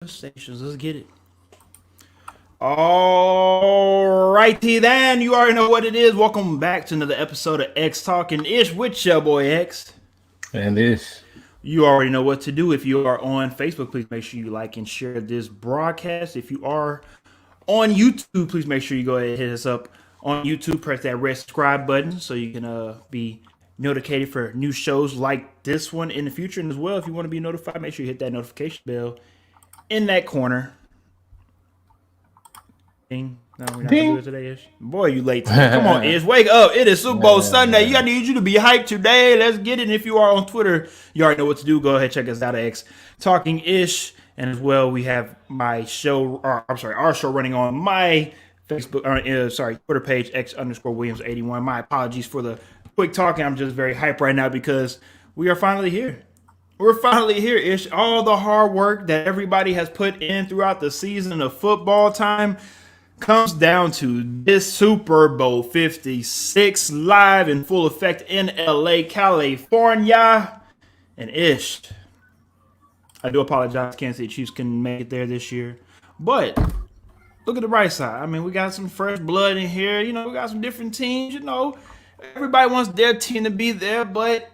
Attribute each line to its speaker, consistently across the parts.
Speaker 1: Stations. Let's get it. All righty then. You already know what it is. Welcome back to another episode of X Talking Ish with your boy X.
Speaker 2: And this.
Speaker 1: You already know what to do. If you are on Facebook, please make sure you like and share this broadcast. If you are on YouTube, please make sure you go ahead and hit us up on YouTube. Press that red subscribe button so you can be notified for new shows like this one in the future. And as well, if you want to be notified, make sure you hit that notification bell in that corner. Ding. No, we're not gonna do it today, Ish. Boy, you late today. Come on, Ish. Wake up. It is Super Bowl Sunday. I need you to be hyped today. Let's get it. And if you are on Twitter, you already know what to do. Go ahead, check us out at X Talking Ish. And as well, we have my show, our show running on my Facebook, Twitter page, X_Williams81. My apologies for the quick talking. I'm just very hyped right now because we are finally here. We're finally here, Ish. All the hard work that everybody has put in throughout the season of football time comes down to this Super Bowl 56 live in full effect in LA, California. And Ish, I do apologize. Kansas City Chiefs couldn't make it there this year. But look at the right side. I mean, we got some fresh blood in here. You know, we got some different teams. You know, everybody wants their team to be there, but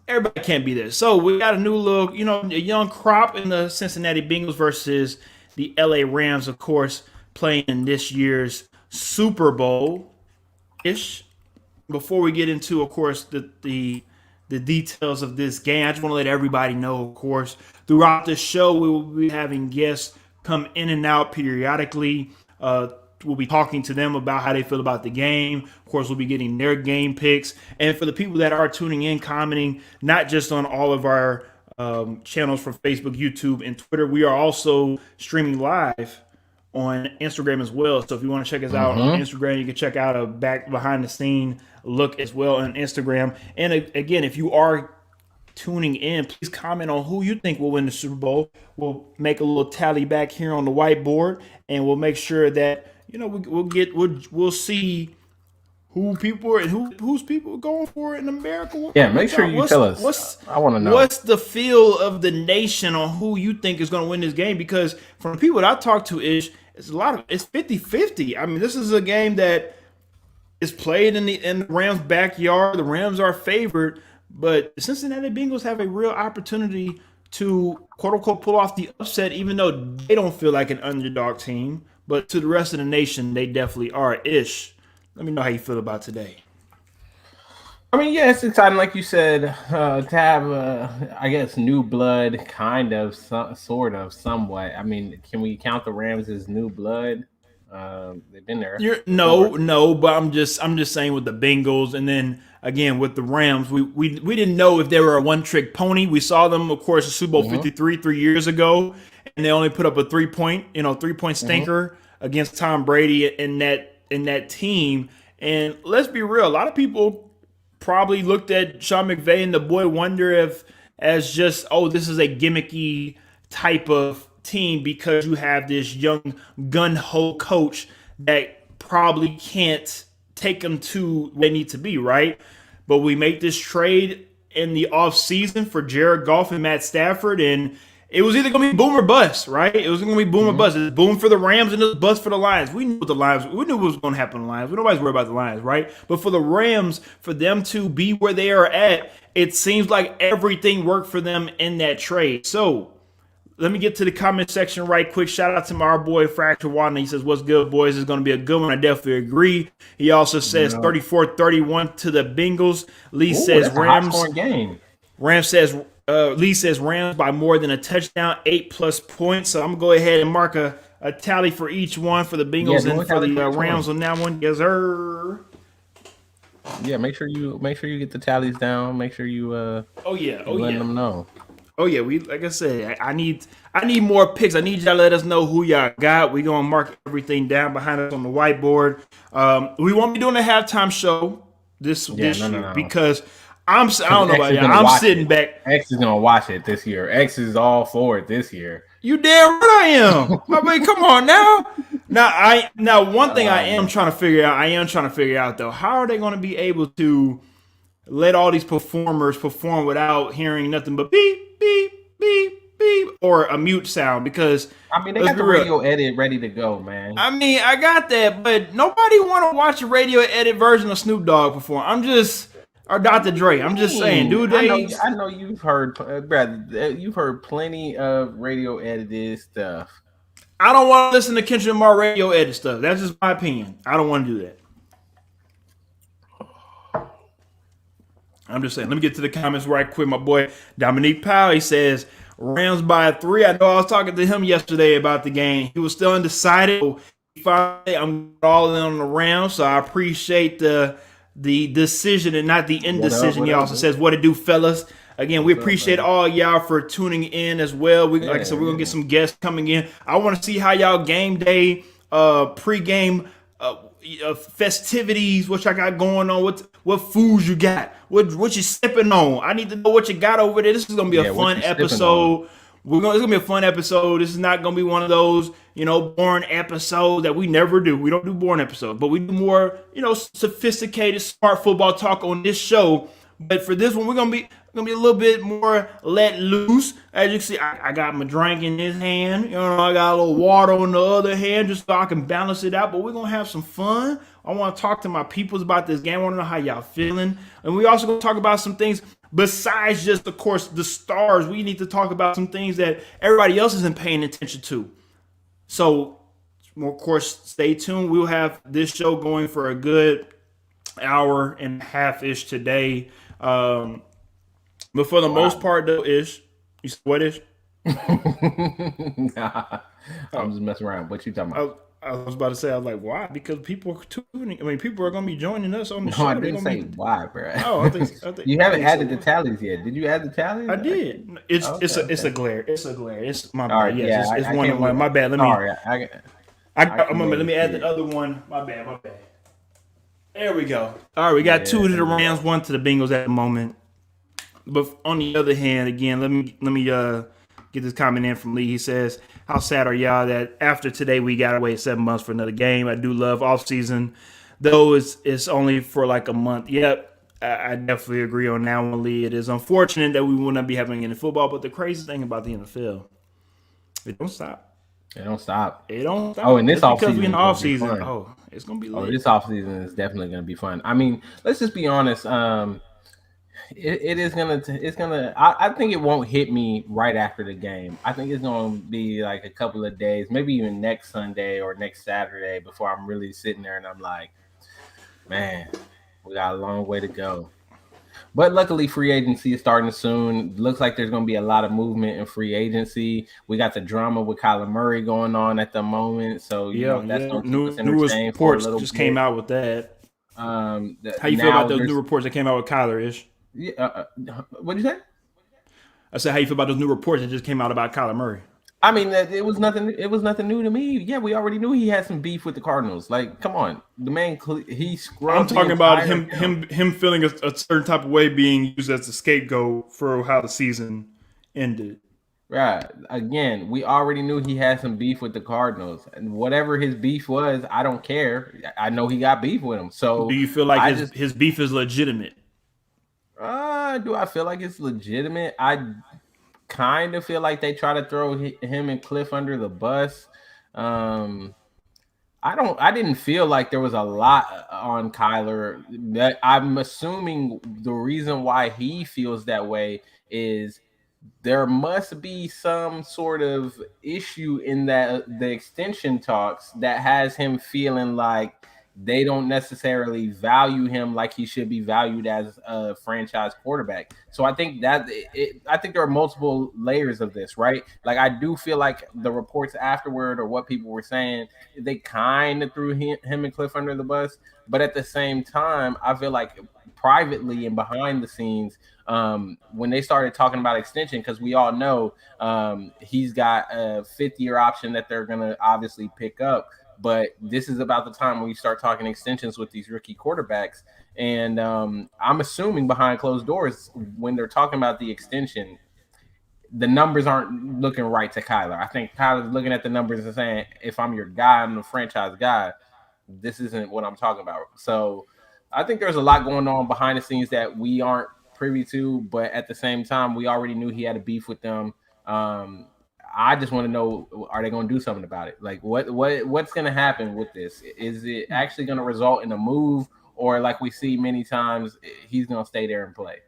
Speaker 1: everybody can't be there. So we got a new look, a young crop in the Cincinnati Bengals versus the LA Rams, of course, playing in this year's Super Bowl-ish. Before we get into, of course, the details of this game, I just want to let everybody know, of course, throughout the show, we will be having guests come in and out periodically. We'll be talking to them about how they feel about the game. Of course, we'll be getting their game picks. And for the people that are tuning in, commenting, not just on all of our channels from Facebook, YouTube, and Twitter, we are also streaming live on Instagram as well. So if you want to check us out on Instagram, you can check out a back behind the scene look as well on Instagram. And again, if you are tuning in, please comment on who you think will win the Super Bowl. We'll make a little tally back here on the whiteboard, and we'll make sure that we'll see who people are and whose people are going for it in America.
Speaker 2: Yeah, make sure you tell us. I want to know.
Speaker 1: What's the feel of the nation on who you think is going to win this game? Because from the people that I talk to, it's 50-50. I mean, this is a game that is played in the Rams' backyard. The Rams are favored, but the Cincinnati Bengals have a real opportunity to quote unquote pull off the upset, even though they don't feel like an underdog team. But to the rest of the nation, they definitely are. Ish, let me know how you feel about today.
Speaker 2: I mean, yeah, it's exciting, like you said, to have, I guess, new blood, kind of, sort of, somewhat. I mean, can we count the Rams as new blood? They've been there.
Speaker 1: No, but I'm just saying with the Bengals, and then again with the Rams, we didn't know if they were a one-trick pony. We saw them, of course, in Super Bowl 53 3 years ago, and they only put up a three-point stinker against Tom Brady in that team. And let's be real, a lot of people probably looked at Sean McVay and the boy wonder as just, this is a gimmicky type of team because you have this young gun-ho coach that probably can't take them to where they need to be, right? But we make this trade in the offseason for Jared Goff and Matt Stafford, and it was either going to be boom or bust, right? It was going to be boom or bust. It's boom for the Rams and it's bust for the Lions. We knew what was going to happen to the Lions. Nobody's worried about the Lions, right? But for the Rams, for them to be where they are at, it seems like everything worked for them in that trade. So let me get to the comment section right quick. Shout out to our boy Fracture Wadden. He says, what's good, boys? It's going to be a good one. I definitely agree. He also says 34-31 to the Bengals. Lee says Rams.
Speaker 2: Game.
Speaker 1: Lee says Rams by more than a touchdown, 8+ points. So I'm going to go ahead and mark a tally for each one for the Bengals and for the Rams on that one. Yes, sir.
Speaker 2: Yeah, make sure you get the tallies down. Make sure you letting them know.
Speaker 1: Oh yeah, like I said, I need more picks. I need y'all to let us know who y'all got. We're gonna mark everything down behind us on the whiteboard. We won't be doing a halftime show this year because I don't know about y'all. I'm sitting back.
Speaker 2: X is gonna watch it this year. X is all for it this year.
Speaker 1: You damn right I am. I mean, come on now. One thing I am trying to figure out though, how are they gonna be able to let all these performers perform without hearing nothing but beep, beep, beep, beep, beep or a mute sound because
Speaker 2: I mean, they
Speaker 1: let's
Speaker 2: got
Speaker 1: be
Speaker 2: the
Speaker 1: real.
Speaker 2: radio edit ready to go, man.
Speaker 1: I mean, I got that, but nobody want to watch a radio edit version of Snoop Dogg perform. I'm just or Dr.
Speaker 2: What do you
Speaker 1: Dre. I'm just saying,
Speaker 2: mean?
Speaker 1: dude.
Speaker 2: I know you've heard, brother. You've heard plenty of radio edited stuff.
Speaker 1: I don't want to listen to Kendrick Lamar radio edit stuff. That's just my opinion. I don't want to do that. I'm just saying. Let me get to the comments right quick. My boy Dominique Powell, he says Rams by 3. I know I was talking to him yesterday about the game. He was still undecided. Finally, I'm all in on the Rams, so I appreciate the decision and not the indecision. He also says, "What it do, fellas?" Again, we appreciate all y'all for tuning in as well. Like I said, we're gonna get some guests coming in. I want to see how y'all game day, pregame festivities, what y'all got going on, what foods you got, what you sipping on. I need to know what you got over there. This is gonna be a fun episode. It's gonna be a fun episode. This is not gonna be one of those, boring episodes that we never do. We don't do boring episodes, but we do more, sophisticated, smart football talk on this show. But for this one, we're gonna be a little bit more let loose. As you can see, I got my drink in this hand. I got a little water on the other hand, just so I can balance it out. But we're gonna have some fun. I want to talk to my peoples about this game. I want to know how y'all feeling, and we also gonna talk about some things besides just, of course, the stars. We need to talk about some things that everybody else isn't paying attention to. So, of course, stay tuned. We'll have this show going for a good hour and a half ish today. But for the most part, though, Ish, you said what, Ish?
Speaker 2: Nah, I'm just messing around. What you talking about?
Speaker 1: I was about to say, I was like, why? Because people are tuning. I mean, people are going to be joining us on the show.
Speaker 2: No, I didn't say why, bro.
Speaker 1: Oh, I think
Speaker 2: you haven't added the tallies yet. Did you add the tallies?
Speaker 1: I did. It's a glare. It's a glare. It's my bad.
Speaker 2: Right,
Speaker 1: yes, it's one and one. My bad. Let me. Let me add the other one. My bad. There we go. All right, we got 2 to the Rams, 1 to the Bengals at the moment. But on the other hand, again, let me get this comment in from Lee. He says, "How sad are y'all that after today we gotta wait 7 months for another game? I do love off season, though it's only for like a month." Yep, I definitely agree on that one, Lee. It is unfortunate that we will not be having any football, but the crazy thing about the NFL, it don't stop.
Speaker 2: It don't stop.
Speaker 1: Oh,
Speaker 2: and this offseason.
Speaker 1: Because we're in the offseason. Oh, it's going to be lit.
Speaker 2: This offseason is definitely going to be fun. I mean, let's just be honest. It's gonna. I think it won't hit me right after the game. I think it's gonna be like a couple of days, maybe even next Sunday or next Saturday before I'm really sitting there and I'm like, man, we got a long way to go. But luckily, free agency is starting soon. Looks like there's going to be a lot of movement in free agency. We got the drama with Kyler Murray going on at the moment, so that's going to keep us entertained for a little bit.
Speaker 1: Just came out with that. How you feel about those new reports that came out with Kyler, Ish?
Speaker 2: Yeah. What'd you say?
Speaker 1: I said, how you feel about those new reports that just came out about Kyler Murray?
Speaker 2: I mean, it was nothing. It was nothing new to me. Yeah, we already knew he had some beef with the Cardinals. Like, come on, the man. He scrubbed.
Speaker 1: I'm talking about him feeling a certain type of way, being used as a scapegoat for how the season ended.
Speaker 2: Right. Again, we already knew he had some beef with the Cardinals, and whatever his beef was, I don't care. I know he got beef with him. So,
Speaker 1: do you feel like his beef is legitimate?
Speaker 2: Do I feel like it's legitimate? I kind of feel like they try to throw him and Cliff under the bus. I didn't feel like there was a lot on Kyler. That I'm assuming the reason why he feels that way is there must be some sort of issue in the extension talks that has him feeling like they don't necessarily value him like he should be valued as a franchise quarterback. So I think that I think there are multiple layers of this, right? Like, I do feel like the reports afterward or what people were saying, they kind of threw him and Cliff under the bus. But at the same time, I feel like privately and behind the scenes, when they started talking about extension, because we all know he's got a 5th-year option that they're going to obviously pick up. But this is about the time when you start talking extensions with these rookie quarterbacks. And I'm assuming behind closed doors, when they're talking about the extension, the numbers aren't looking right to Kyler. I think Kyler's looking at the numbers and saying, if I'm your guy, I'm the franchise guy, this isn't what I'm talking about. So I think there's a lot going on behind the scenes that we aren't privy to. But at the same time, we already knew he had a beef with them. I just want to know, are they going to do something about it? Like, what's going to happen with this? Is it actually going to result in a move, or like we see many times, he's going to stay there and play?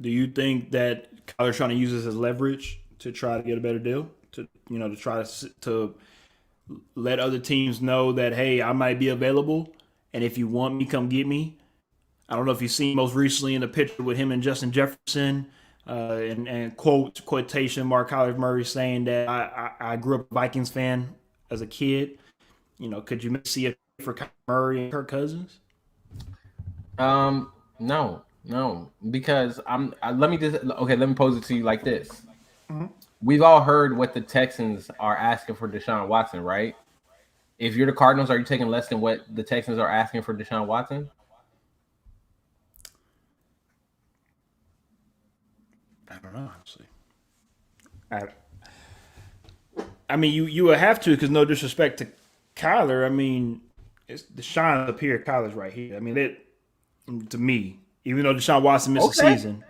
Speaker 1: Do you think that Kyler's trying to use this as leverage to try to get a better deal? To try to let other teams know that, hey, I might be available, and if you want me, come get me. I don't know if you've seen most recently in the picture with him and Justin Jefferson, and quotation Mark Kyler Murray saying that I grew up a Vikings fan as a kid. Could you see it for Kyler Murray and Kirk Cousins?
Speaker 2: No, because let me pose it to you like this. Mm-hmm. We've all heard what the Texans are asking for Deshaun Watson, right? If you're the Cardinals, are you taking less than what the Texans are asking for Deshaun Watson?
Speaker 1: I don't know, honestly. I mean, you would have to, because no disrespect to Kyler. I mean, it's Deshaun up here, Kyler's right here. I mean, to me, even though Deshaun Watson missed a season.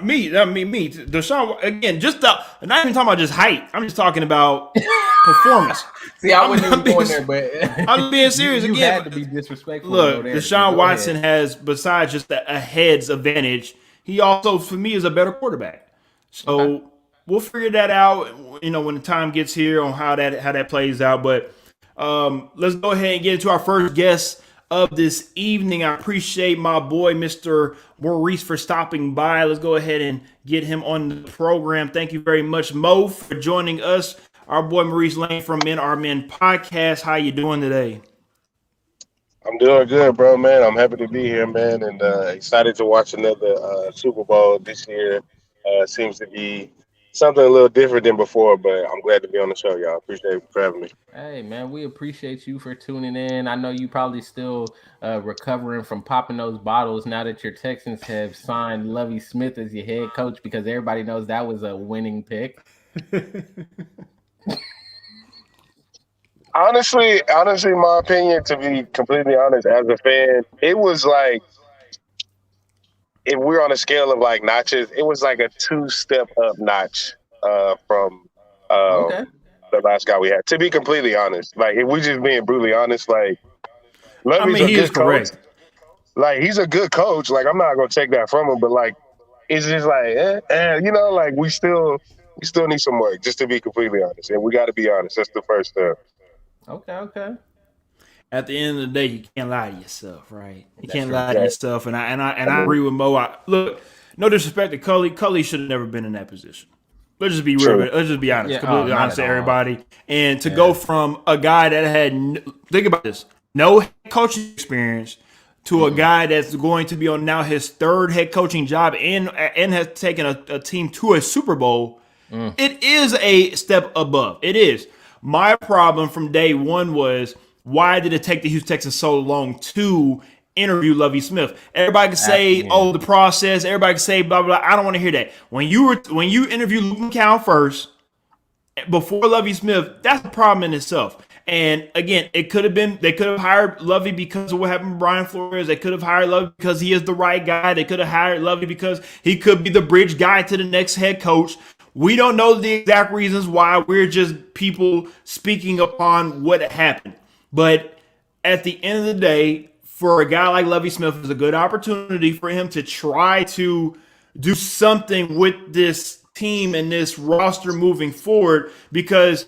Speaker 1: Me. Deshaun, again, not even talking about just height. I'm just talking about performance.
Speaker 2: See, I wasn't even going there, but
Speaker 1: I'm being serious
Speaker 2: you
Speaker 1: again.
Speaker 2: Had to be disrespectful.
Speaker 1: Look, Deshaun Watson has, besides just a head's advantage, he also, for me, is a better quarterback. So we'll figure that out, when the time gets here on how that plays out. But let's go ahead and get into our first guest of this evening. I appreciate my boy, Mr. Maurice, for stopping by. Let's go ahead and get him on the program. Thank you very much, Mo, for joining us. Our boy Maurice Lane from Men Are Men podcast. How you doing today?
Speaker 3: I'm doing good, bro, man. I'm happy to be here, man, and excited to watch another Super Bowl this year. Seems to be something a little different than before, but I'm glad to be on the show, y'all. Appreciate you for having me.
Speaker 2: Hey, man, we appreciate you for tuning in. I know you probably still recovering from popping those bottles now that your Texans have signed Lovie Smith as your head coach, because everybody knows that was a winning pick.
Speaker 3: Honestly, my opinion, to be completely honest, as a fan, it was like, if we're on a scale of like notches, it was like a 2-step up notch from the last guy we had. To be completely honest, like, if we just being brutally honest, like, Lovey's a good coach. Like, he's a good coach. Like, I'm not gonna take that from him, but like, it's just like, like we still need some work. Just to be completely honest, and we got to be honest. That's the first step.
Speaker 2: Okay.
Speaker 1: At the end of the day, you can't lie to yourself, right? You can't lie to yourself, and I agree with Mo. Look, no disrespect to Cully. Cully should have never been in that position. Let's just be real. Let's just be honest, completely honest to everybody. And to go from a guy that had, think about this, no head coaching experience, to a guy that's going to be on now his third head coaching job and has taken a team to a Super Bowl, it is a step above. It is. My problem from day one was, why did it take the Houston Texans so long to interview Lovie Smith? Everybody can say, the process. Everybody can say, blah, blah, blah. I don't want to hear that. When you interview Luke McCown first, before Lovie Smith, that's a problem in itself. And again, they could have hired Lovie because of what happened with Brian Flores. They could have hired Lovie because he is the right guy. They could have hired Lovie because he could be the bridge guy to the next head coach. We don't know the exact reasons why. We're just people speaking upon what happened. But at the end of the day, for a guy like Lovie Smith, it's a good opportunity for him to try to do something with this team and this roster moving forward. Because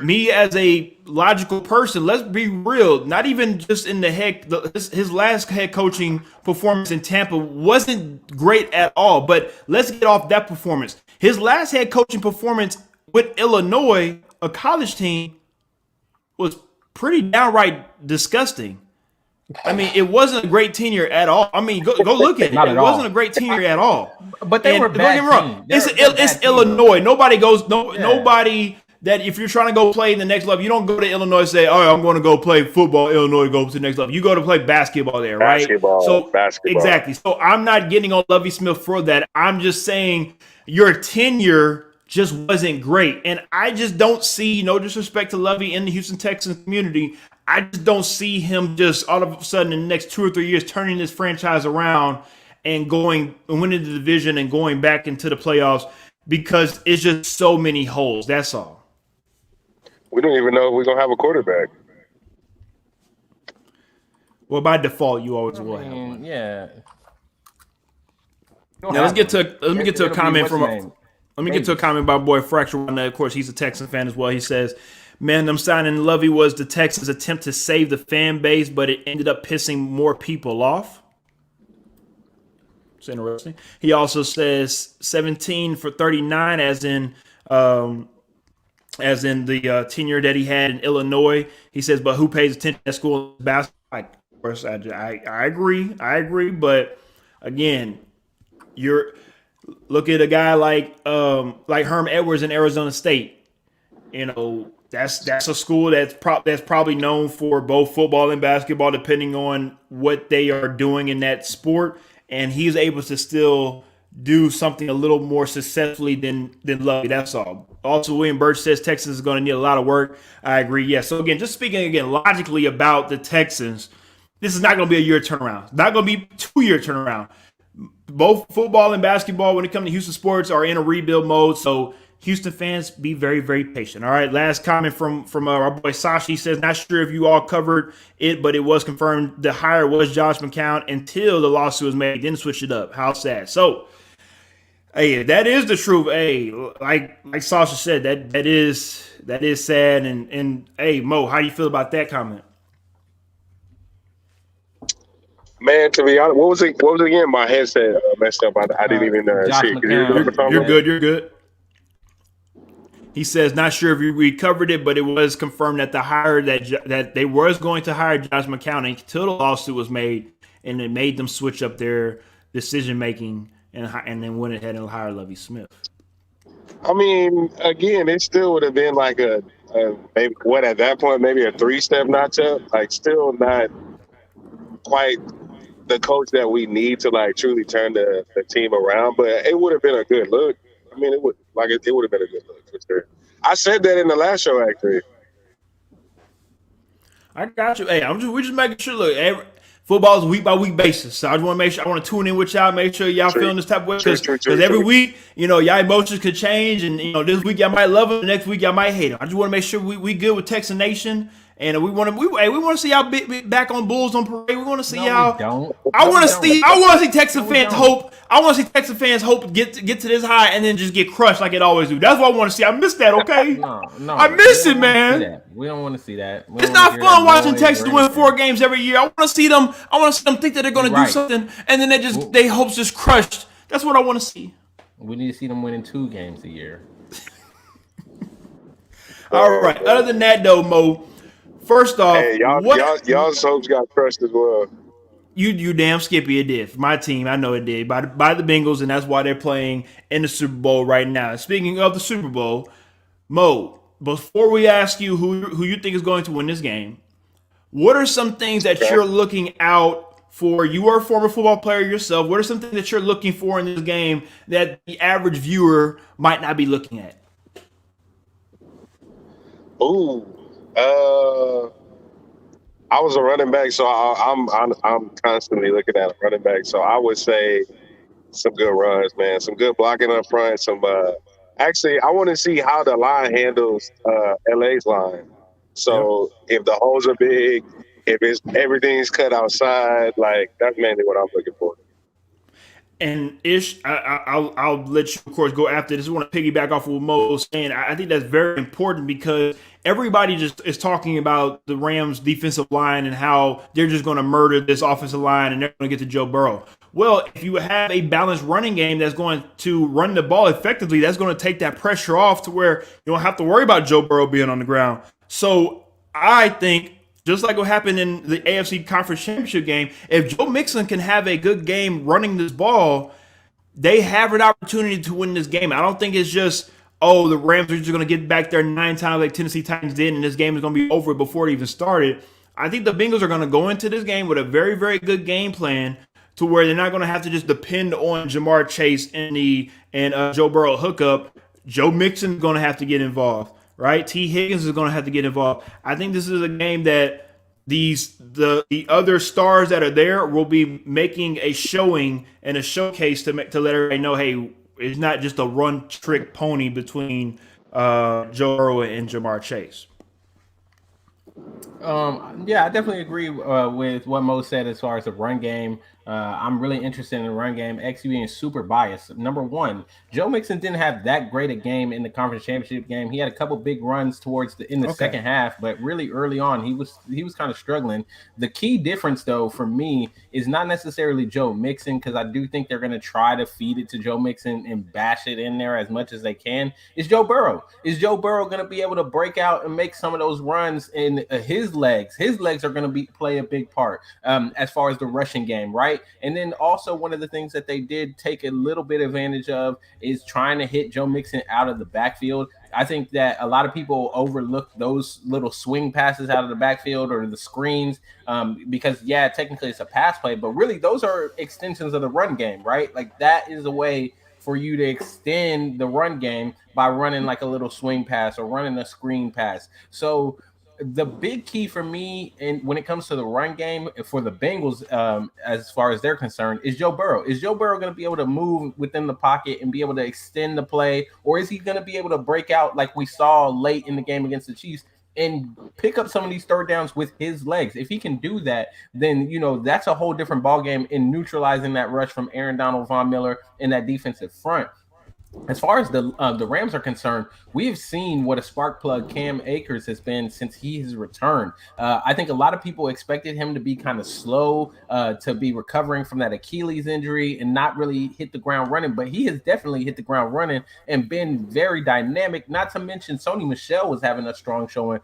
Speaker 1: me, as a logical person, let's be real, not even just in his last head coaching performance in Tampa wasn't great at all. But let's get off that performance. His last head coaching performance with Illinois, a college team, was pretty downright disgusting. I mean, it wasn't a great tenure at all. I mean, go look at it. It wasn't a great tenure at all.
Speaker 2: But they were bad. Don't get me wrong.
Speaker 1: It's Illinois. Nobody that if you're trying to go play in the next level, you don't go to Illinois and say, "Oh, I'm going to go play football." Illinois, go to the next level. You go to play basketball there, right?
Speaker 3: Basketball.
Speaker 1: Exactly. So I'm not getting on Lovie Smith for that. I'm just saying your tenure just wasn't great. And I just don't see, no disrespect to Lovie in the Houston Texans community, I just don't see him just all of a sudden in the next 2 or 3 years turning this franchise around and winning the division and going back into the playoffs because it's just so many holes. That's all.
Speaker 3: We don't even know if we're gonna have a quarterback.
Speaker 1: Well, by default, you always will have one.
Speaker 2: Yeah.
Speaker 1: Now let me get to a comment from. Let me get to a comment by boy Fracture. Of course, he's a Texan fan as well. He says, "Man, them signing Lovey was the Texans' attempt to save the fan base, but it ended up pissing more people off." It's interesting. He also says 17 for 39, as in the tenure that he had in Illinois. He says, "But who pays attention at school basketball?" Of course, I agree. But again, look at a guy like Herm Edwards in Arizona State. You know, that's a school that's probably known for both football and basketball, depending on what they are doing in that sport. And he's able to still do something a little more successfully than Lovey. That's all. Also, William Birch says Texas is going to need a lot of work. I agree. Yeah. So again, just speaking logically about the Texans, this is not going to be a year turnaround. It's not going to be 2-year turnaround. Both football and basketball, when it comes to Houston sports, are in a rebuild mode. So Houston fans, be very, very patient. All right, last comment from our boy Sashi. He says, "Not sure if you all covered it, but it was confirmed the hire was Josh McCown until the lawsuit was made. Didn't switch it up. How sad." So, hey, that is the truth. Hey, like Sasha said, that is sad. And hey, Mo, how do you feel about that comment?
Speaker 3: Man, to be honest, what was it again? My headset messed up. I didn't even see it.
Speaker 1: You're good. He says, "Not sure if we covered it, but it was confirmed that the hire that they was going to hire Josh McCown until the lawsuit was made, and it made them switch up their decision making and then went ahead and hired Lovie Smith."
Speaker 3: I mean, again, it still would have been like a maybe what at that point maybe a 3-step notch up. Like, still not quite the coach that we need to like truly turn the team around, but it would have been a good look. I mean, it would have been a good look for sure. I said that in the last show, actually.
Speaker 1: I got you. Hey, we're just making sure. Look, football is a week by week basis, so I just want to make sure. I want to tune in with y'all, make sure y'all feeling this type of way, because every week, y'all emotions could change, and this week y'all might love them, the next week y'all might hate them. I just want to make sure we good with Texan Nation. And we want to see y'all back on Bulls on Parade. We want to see y'all. I want to see Texas fans hope. I want to see Texas fans hope get to this high and then just get crushed like it always do. That's what I want to see. I miss that. Okay.
Speaker 2: No.
Speaker 1: I miss it, man.
Speaker 2: We don't want to see that.
Speaker 1: It's not fun watching Texas win 4 games every year. I want to see them. think that they're going to do something, and then they hopes just crushed. That's what I want to see.
Speaker 2: We need to see them winning 2 games a year.
Speaker 1: All right. Other than that, though, Mo. First off,
Speaker 3: hey, y'all's hopes got crushed as well.
Speaker 1: You damn Skippy, it did. For my team, I know it did. By the Bengals, and that's why they're playing in the Super Bowl right now. Speaking of the Super Bowl, Mo, before we ask you who you think is going to win this game, what are some things that you're looking out for? You are a former football player yourself. What are some things that you're looking for in this game that the average viewer might not be looking at?
Speaker 3: Ooh. I was a running back, so I'm constantly looking at a running back. So I would say some good runs, man. Some good blocking up front. Actually, I want to see how the line handles LA's line. So if the holes are big, if everything's cut outside, like that's mainly what I'm looking for.
Speaker 1: And Ish, I'll let you, of course, go after this. I want to piggyback off of what Mo was saying. I think that's very important because everybody just is talking about the Rams' defensive line and how they're just going to murder this offensive line and they're going to get to Joe Burrow. Well, if you have a balanced running game that's going to run the ball effectively, that's going to take that pressure off to where you don't have to worry about Joe Burrow being on the ground. So I think, just like what happened in the AFC Conference Championship game, if Joe Mixon can have a good game running this ball, they have an opportunity to win this game. I don't think it's just, the Rams are just going to get back there 9 times like Tennessee Titans did, and this game is going to be over before it even started. I think the Bengals are going to go into this game with a very, very good game plan to where they're not going to have to just depend on Jamar Chase and Joe Burrow hookup. Joe Mixon is going to have to get involved. Right, T. Higgins is going to have to get involved. I think this is a game that the other stars that are there will be making a showing and a showcase to let everybody know, hey, it's not just a run trick pony between Joe Burrow and Jamar Chase.
Speaker 2: Yeah, I definitely agree with what Mo said as far as the run game. I'm really interested in the run game. XU being super biased. Number one, Joe Mixon didn't have that great a game in the conference championship game. He had a couple big runs towards the second half, but really early on he was kind of struggling. The key difference though for me is not necessarily Joe Mixon, because I do think they're going to try to feed it to Joe Mixon and bash it in there as much as they can. Is Joe Burrow. Is Joe Burrow going to be able to break out and make some of those runs in his legs? His legs are going to play a big part as far as the rushing game, right? And then also one of the things that they did take a little bit advantage of is trying to hit Joe Mixon out of the backfield. I think that a lot of people overlook those little swing passes out of the backfield or the screens because, yeah, technically it's a pass play, but really those are extensions of the run game, right? Like that is a way for you to extend the run game by running like a little swing pass or running a screen pass. So the big key for me, and when it comes to the run game for the Bengals, as far as they're concerned, is Joe Burrow. Is Joe Burrow going to be able to move within the pocket and be able to extend the play, or is he going to be able to break out like we saw late in the game against the Chiefs and pick up some of these third downs with his legs? If he can do that, then that's a whole different ballgame in neutralizing that rush from Aaron Donald, Von Miller, and that defensive front. As far as the Rams are concerned, we have seen what a spark plug Cam Akers has been since he has returned. I think a lot of people expected him to be kind of slow, to be recovering from that Achilles injury and not really hit the ground running, but he has definitely hit the ground running and been very dynamic. Not to mention Sony Michel was having a strong showing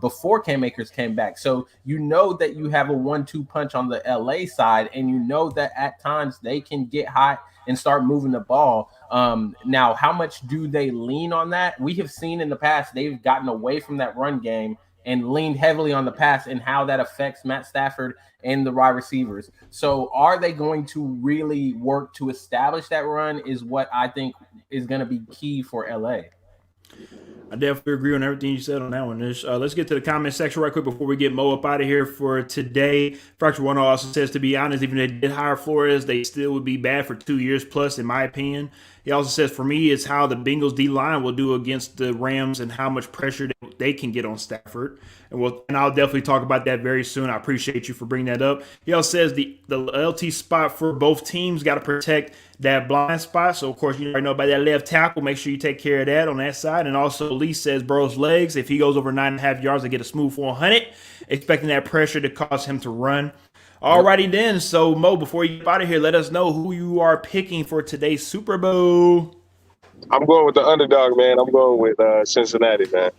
Speaker 2: before Cam Akers came back. So that you have a 1-2 punch on the LA side, and that at times they can get hot and start moving the ball. Now, how much do they lean on that? We have seen in the past they've gotten away from that run game and leaned heavily on the pass, and how that affects Matt Stafford and the wide receivers. So are they going to really work to establish that run is what I think is going to be key for LA.
Speaker 1: I definitely agree on everything you said on that one. Let's get to the comment section right quick before we get Mo up out of here for today. Fracture One also says, to be honest, even if they did hire Flores, they still would be bad for 2 years plus, in my opinion. He also says, for me, it's how the Bengals D-line will do against the Rams and how much pressure they can get on Stafford. And I'll definitely talk about that very soon. I appreciate you for bringing that up. He also says the LT spot for both teams got to protect that blind spot. So, of course, you already know about that left tackle. Make sure you take care of that on that side. And also, Lee says Burrow's legs, if he goes over 9.5 yards, they get a smooth 400, expecting that pressure to cause him to run. Alrighty then. So, Mo, before you get out of here, let us know who you are picking for today's Super Bowl.
Speaker 3: I'm going with the underdog, man. I'm going with Cincinnati, man.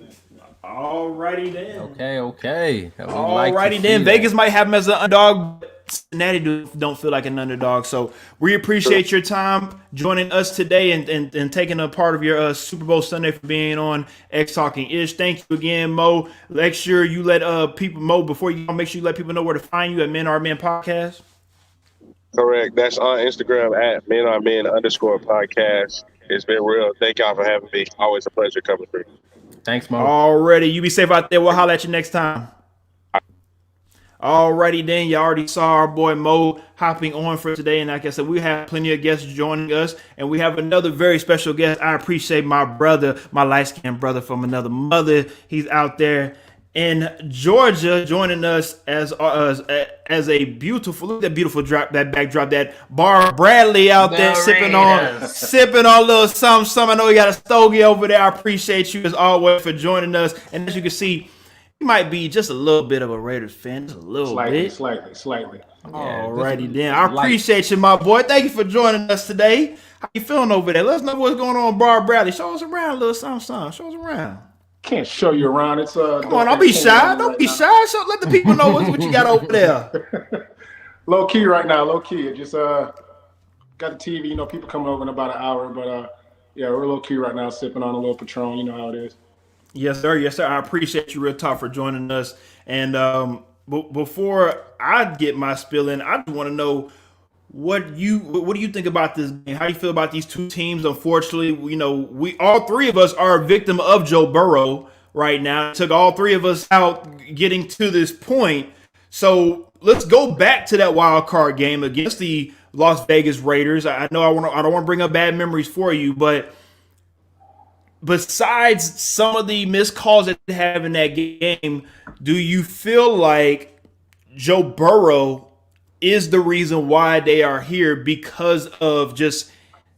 Speaker 1: Alrighty then.
Speaker 2: Okay.
Speaker 1: Alrighty then. Vegas might have him as an underdog. Cincinnati don't feel like an underdog. So we appreciate your time joining us today and taking a part of your Super Bowl Sunday for being on X Talking Ish. Thank you again, Mo. Make sure you let people, Mo, before you make sure you let people know where to find you at Men Are Men Podcast.
Speaker 3: Correct. That's on Instagram at Men Are Men _podcast. It's been real. Thank y'all for having me. Always a pleasure coming through.
Speaker 2: Thanks, Mo.
Speaker 1: Already. You be safe out there. We'll holler at you next time. Alrighty then, you already saw our boy Mo hopping on for today, and like I said, we have plenty of guests joining us, and we have another very special guest. I appreciate my brother, my light-skinned brother from another mother. He's out there in Georgia joining us as a beautiful, look at that beautiful drop, that backdrop, that Bar Bradley out there sipping on a little something. I know he got a stogie over there. I appreciate you as always for joining us, and as you can see, he might be just a little bit of a Raiders fan, just a little bit.
Speaker 4: Slightly.
Speaker 1: Alrighty then. I appreciate you, my boy. Thank you for joining us today. How you feeling over there? Let us know what's going on, Bar Bradley. Show us around, a little something. Show us around.
Speaker 4: Can't show you around. It's
Speaker 1: come on, don't be shy. Don't be shy. So let the people know what you got over there.
Speaker 4: Low key right now. Low key. Just got the TV. People coming over in about an hour, but yeah, we're low key right now, sipping on a little Patron. You know how it is.
Speaker 1: Yes, sir. I appreciate you real talk for joining us. And before I get my spill in, I just want to know what do you think about this game? How do you feel about these two teams? Unfortunately, we all three of us are a victim of Joe Burrow right now. It took all three of us out getting to this point. So let's go back to that wild card game against the Las Vegas Raiders. I know I don't want to bring up bad memories for you, but besides some of the missed calls that they have in that game, do you feel like Joe Burrow is the reason why they are here because of just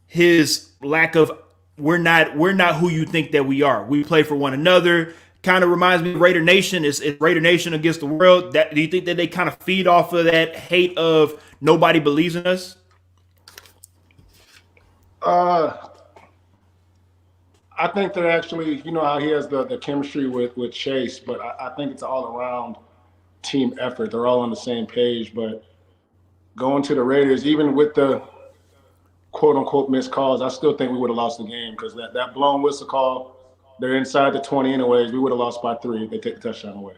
Speaker 1: his lack of we're not who you think that we are. We play for one another. Kind of reminds me of Raider Nation. It's Raider Nation against the world. Do you think that they kind of feed off of that hate of nobody believes in us?
Speaker 4: I think they're actually, you know how he has the chemistry with Chase, but I think it's all around team effort. They're all on the same page. But going to the Raiders, even with the quote unquote missed calls, I still think we would have lost the game because that blown whistle call, they're inside the 20 anyways. We would have lost by 3 if they take the touchdown away.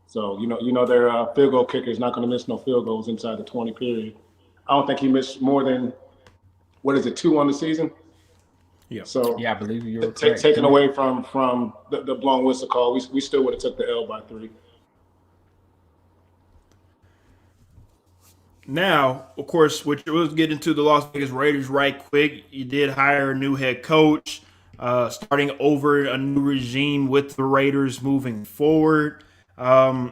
Speaker 4: So you know their field goal kicker is not going to miss no field goals inside the 20 period. I don't think he missed more than 2 on the season.
Speaker 1: Yeah.
Speaker 4: So
Speaker 2: yeah, I believe you were
Speaker 4: taken away from the blown whistle call, we still would have took the L by 3.
Speaker 1: Now, of course, we'll get into the Las Vegas Raiders right quick. You did hire a new head coach, starting over a new regime with the Raiders moving forward. I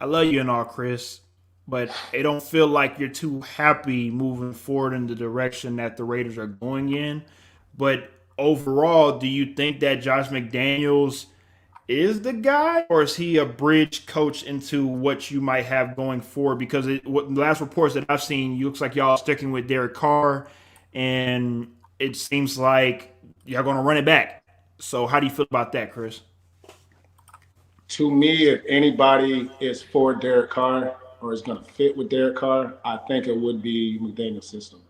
Speaker 1: love you and all, Chris, but it don't feel like you're too happy moving forward in the direction that the Raiders are going in. But overall, do you think that Josh McDaniels is the guy, or is he a bridge coach into what you might have going forward? Because the last reports that I've seen, looks like y'all are sticking with Derek Carr, and it seems like y'all going to run it back. So how do you feel about that, Chris?
Speaker 4: To me, if anybody is for Derek Carr or is going to fit with Derek Carr, I think it would be McDaniel's system.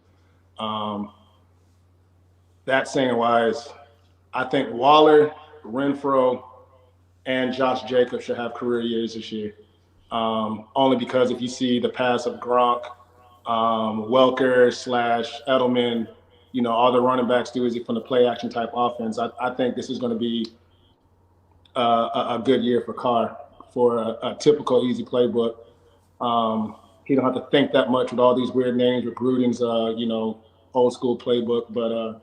Speaker 4: That saying wise, I think Waller, Renfro, and Josh Jacobs should have career years this year. Only because if you see the pass of Gronk, Welker / Edelman, all the running backs do is from the play action type offense. I think this is going to be a good year for Carr for a typical easy playbook. He don't have to think that much with all these weird names with Gruden's, old school playbook. But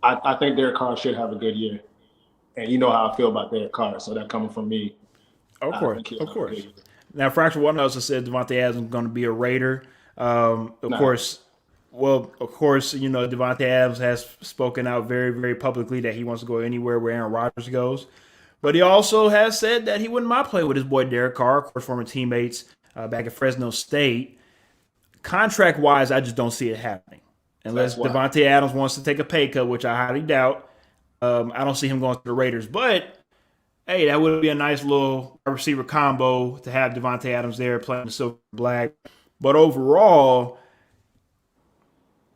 Speaker 4: I think Derek Carr should have a good year. And you know how I feel about Derek Carr, so that coming from me.
Speaker 1: Of course. Now, Fracture One also said Devontae Adams is going to be a Raider. Of course, Devontae Adams has spoken out very, very publicly that he wants to go anywhere where Aaron Rodgers goes. But he also has said that he wouldn't mind playing with his boy Derek Carr, of course, former teammates back at Fresno State. Contract-wise, I just don't see it happening. Unless Devontae Adams wants to take a pay cut, which I highly doubt. I don't see him going to the Raiders. But, hey, that would be a nice little receiver combo to have Devontae Adams there playing the silver black. But overall,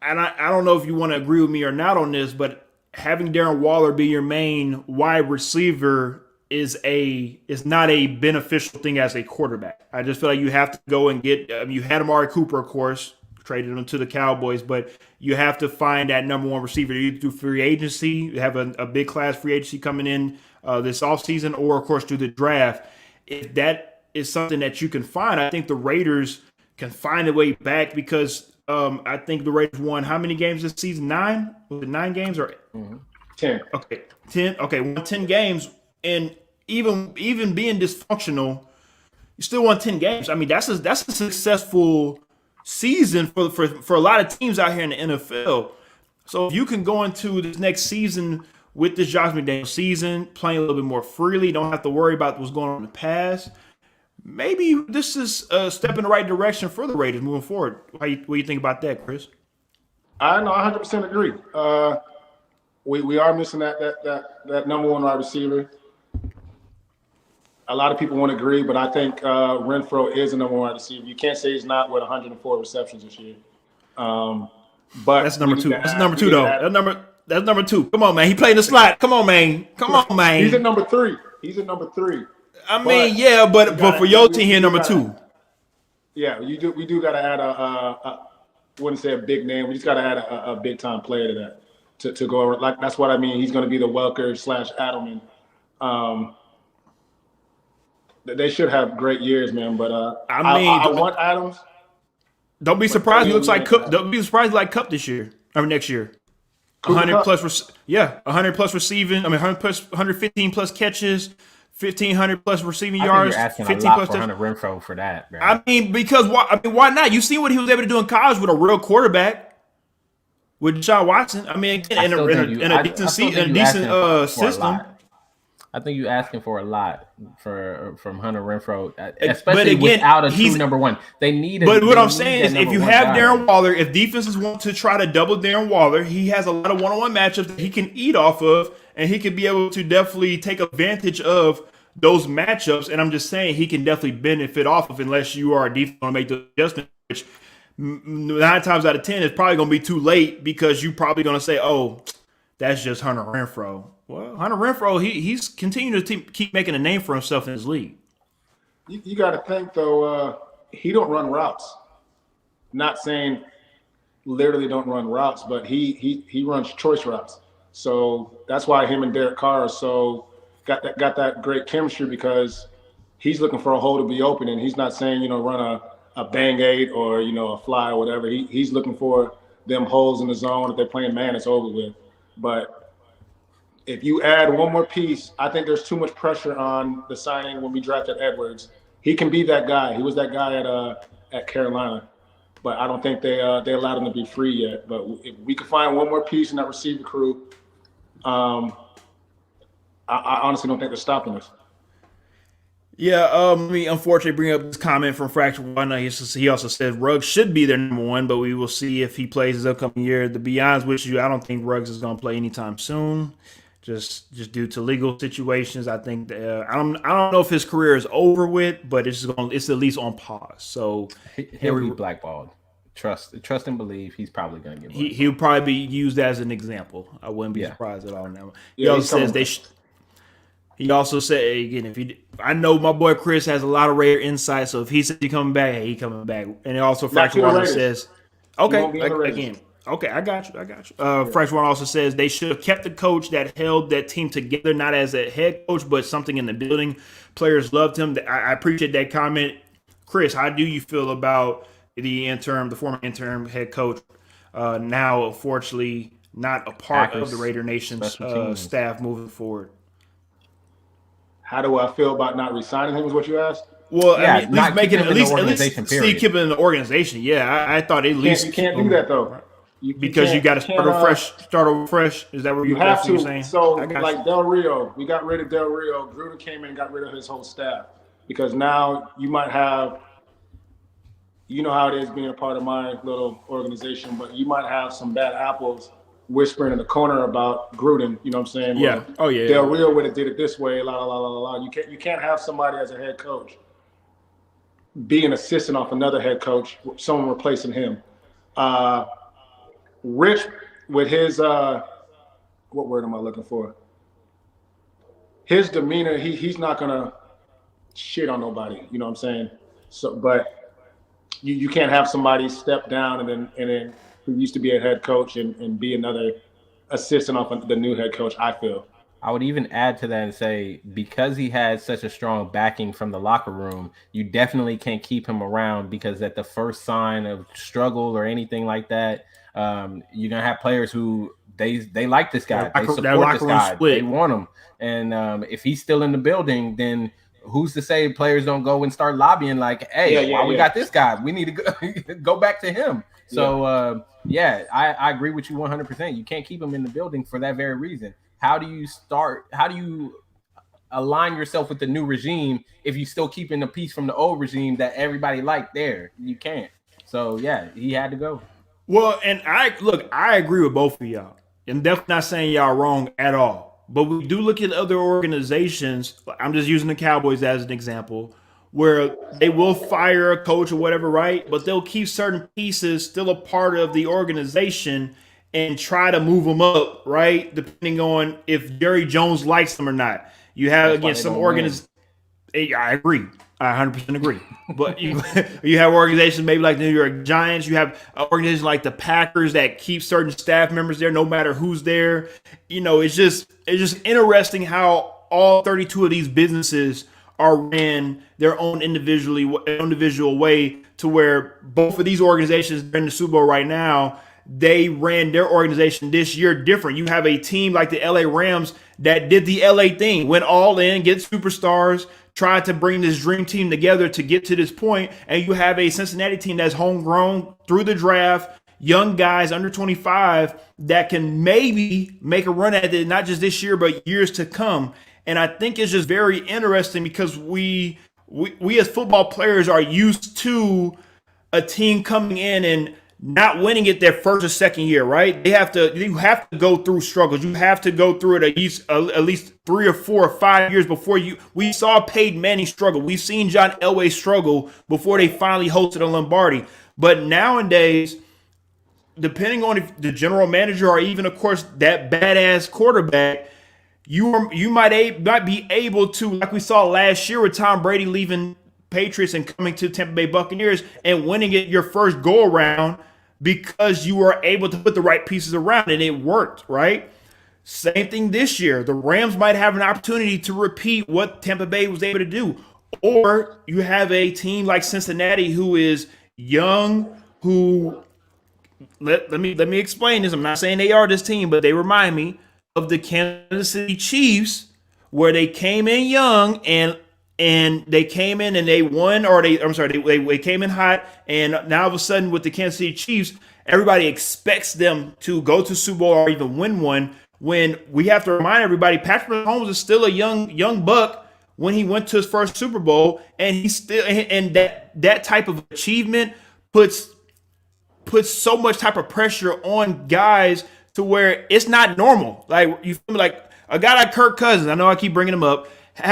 Speaker 1: and I don't know if you want to agree with me or not on this, but having Darren Waller be your main wide receiver is not a beneficial thing as a quarterback. I just feel like you have to go and get you had Amari Cooper, of course, traded him to the Cowboys, but you have to find that number one receiver. You do free agency, you have a big class free agency coming in this offseason, or of course through the draft. If that is something that you can find, I think the Raiders can find a way back because I think the Raiders won how many games this season? 9? Was it 9 games or
Speaker 4: 10?
Speaker 1: Okay, 10. Okay, won 10 games, and even being dysfunctional, you still won 10 games. I mean, that's a successful season for a lot of teams out here in the NFL. So if you can go into this next season with this Josh McDaniels season, playing a little bit more freely, don't have to worry about what's going on in the past. Maybe this is a step in the right direction for the Raiders moving forward. What do you think about that, Chris?
Speaker 4: I know, 100% agree. We are missing that number one wide receiver. A lot of people won't agree, but I think Renfro is the number one wide receiver. You can't say he's not with 104 receptions this year. But
Speaker 1: that's number 2. That's number 2, though. That's number 2. Come on, man. He played in the slot. Come on, man.
Speaker 4: He's at number 3.
Speaker 1: I mean, yeah, but for your team here, number 2.
Speaker 4: Yeah, we do got to add I wouldn't say a big name. We just got to add a big time player to that to go over. Like that's what I mean. He's going to be the Welker / Edelman. They should have great years, man. But I want Adams.
Speaker 1: Don't be surprised. He looks like Cup. Don't be surprised like Cup this year or next year. 100 plus, 100 plus receiving. I mean, 100 plus, 115 plus catches, 1,500 plus receiving yards.
Speaker 2: You're asking
Speaker 1: 15
Speaker 2: a lot
Speaker 1: plus
Speaker 2: for Hunter Renfrow for that, bro.
Speaker 1: I mean, because why? I mean, why not? You see what he was able to do in college with a real quarterback, with Deshaun Watson. I mean, in a decent system.
Speaker 2: I think you're asking for a lot from Hunter Renfrow, especially without a true number one. They need.
Speaker 1: But what I'm saying is, if you have Darren Waller, if defenses want to try to double Darren Waller, he has a lot of one-on-one matchups that he can eat off of, and he could be able to definitely take advantage of those matchups. And I'm just saying he can definitely benefit off of, unless you are a defense to make the adjustment, which 9 times out of 10 is probably going to be too late, because you're probably going to say, "Oh, that's just Hunter Renfrow." Well, Hunter Renfrow, he's continuing to keep making a name for himself in his league.
Speaker 4: You got to think, though, he don't run routes. Not saying literally don't run routes, but he runs choice routes. So that's why him and Derek Carr are so got that great chemistry, because he's looking for a hole to be open, and he's not saying, run a bang eight or, a fly or whatever. He's looking for them holes in the zone. If they're playing man, it's over with. But if you add one more piece, I think there's too much pressure on the signing when we drafted Edwards. He can be that guy. He was that guy at Carolina, but I don't think they allowed him to be free yet. But if we could find one more piece in that receiver crew, I honestly don't think they're stopping us.
Speaker 1: Yeah, let me unfortunately bring up this comment from Fracture One. He also said Ruggs should be their number one, but we will see if he plays this upcoming year. To be honest with you, I don't think Ruggs is going to play anytime soon. Just due to legal situations. I think I don't know if his career is over with, but it's at least on pause. So
Speaker 2: he'll be blackballed. Trust and believe he's probably going to get blackballed.
Speaker 1: He'll probably be used as an example. I wouldn't be surprised at all now. He also said again, I know my boy Chris has a lot of Raider insight, so if he says he's coming back, he coming back. And also Fracture One says, again. Okay, I got you. Fresh One also says they should have kept the coach that held that team together, not as a head coach, but something in the building. Players loved him. I appreciate that comment. Chris, how do you feel about the former interim head coach, now unfortunately not a part of the Raider Nation's staff moving forward?
Speaker 4: How do I feel about not resigning him is what you asked?
Speaker 1: Well, yeah, at least still keep it in the organization. Yeah, I thought at least
Speaker 4: you can't do that though.
Speaker 1: Because you got to start over fresh. Is that what
Speaker 4: you have to?
Speaker 1: Saying?
Speaker 4: So, like Del Rio, we got rid of Del Rio. Gruden came in and got rid of his whole staff, because now you might have, how it is being a part of my little organization, but you might have some bad apples whispering in the corner about Gruden. You know what I'm saying?
Speaker 1: Yeah.
Speaker 4: Del Rio would have did it this way. La la la la la. You can't have somebody as a head coach be an assistant off another head coach, someone replacing him. Rich, with his what word am I looking for? His demeanor, he's not gonna shit on nobody. You know what I'm saying? So, but you can't have somebody step down and then who used to be a head coach and be another assistant off of the new head coach. I feel.
Speaker 2: I would even add to that and say, because he had such a strong backing from the locker room, you definitely can't keep him around, because at the first sign of struggle or anything like that, you're gonna have players who they like this guy, they support this guy, they want him, and if he's still in the building, then who's to say players don't go and start lobbying like, hey, we got this guy, we need to go back to him. So I agree with you 100%. You can't keep him in the building for that very reason. How do you align yourself with the new regime if you still keeping the piece from the old regime that everybody liked there? You can't. So he had to go.
Speaker 1: Well, and I agree with both of y'all. I'm definitely not saying y'all wrong at all. But we do look at other organizations. I'm just using the Cowboys as an example, where they will fire a coach or whatever, right? But they'll keep certain pieces still a part of the organization and try to move them up, right? Depending on if Jerry Jones likes them or not. You have, again, some organizations. I agree. I 100% agree. But you have organizations maybe like the New York Giants. You have organizations like the Packers that keep certain staff members there no matter who's there. It's just interesting how all 32 of these businesses are ran their own individual way to where both of these organizations are in the Super Bowl right now. They ran their organization this year different. You have a team like the LA Rams that did the LA thing, went all in, get superstars, tried to bring this dream team together to get to this point. And you have a Cincinnati team that's homegrown through the draft, young guys under 25 that can maybe make a run at it, not just this year, but years to come. And I think it's just very interesting because we as football players are used to a team coming in and not winning it their first or second year, right? You have to go through struggles. You have to go through it at least 3 or 4 or 5 years before we saw Peyton Manning struggle. We've seen John Elway struggle before they finally hosted a Lombardi. But nowadays, depending on if the general manager or even, of course, that badass quarterback, you might be able to, like we saw last year with Tom Brady leaving Patriots and coming to Tampa Bay Buccaneers and winning it your first go around because you were able to put the right pieces around and it worked, right? Same thing this year. The Rams might have an opportunity to repeat what Tampa Bay was able to do. Or you have a team like Cincinnati who is young, who let me explain this. I'm not saying they are this team, but they remind me of the Kansas City Chiefs, where they came in young and they came in and they won, or they came in hot, and now all of a sudden with the Kansas City Chiefs, everybody expects them to go to Super Bowl or even win one. When we have to remind everybody, Patrick Mahomes is still a young buck when he went to his first Super Bowl, and that type of achievement puts so much type of pressure on guys to where it's not normal. Like, you feel me? Like a guy like Kirk Cousins, I know I keep bringing him up,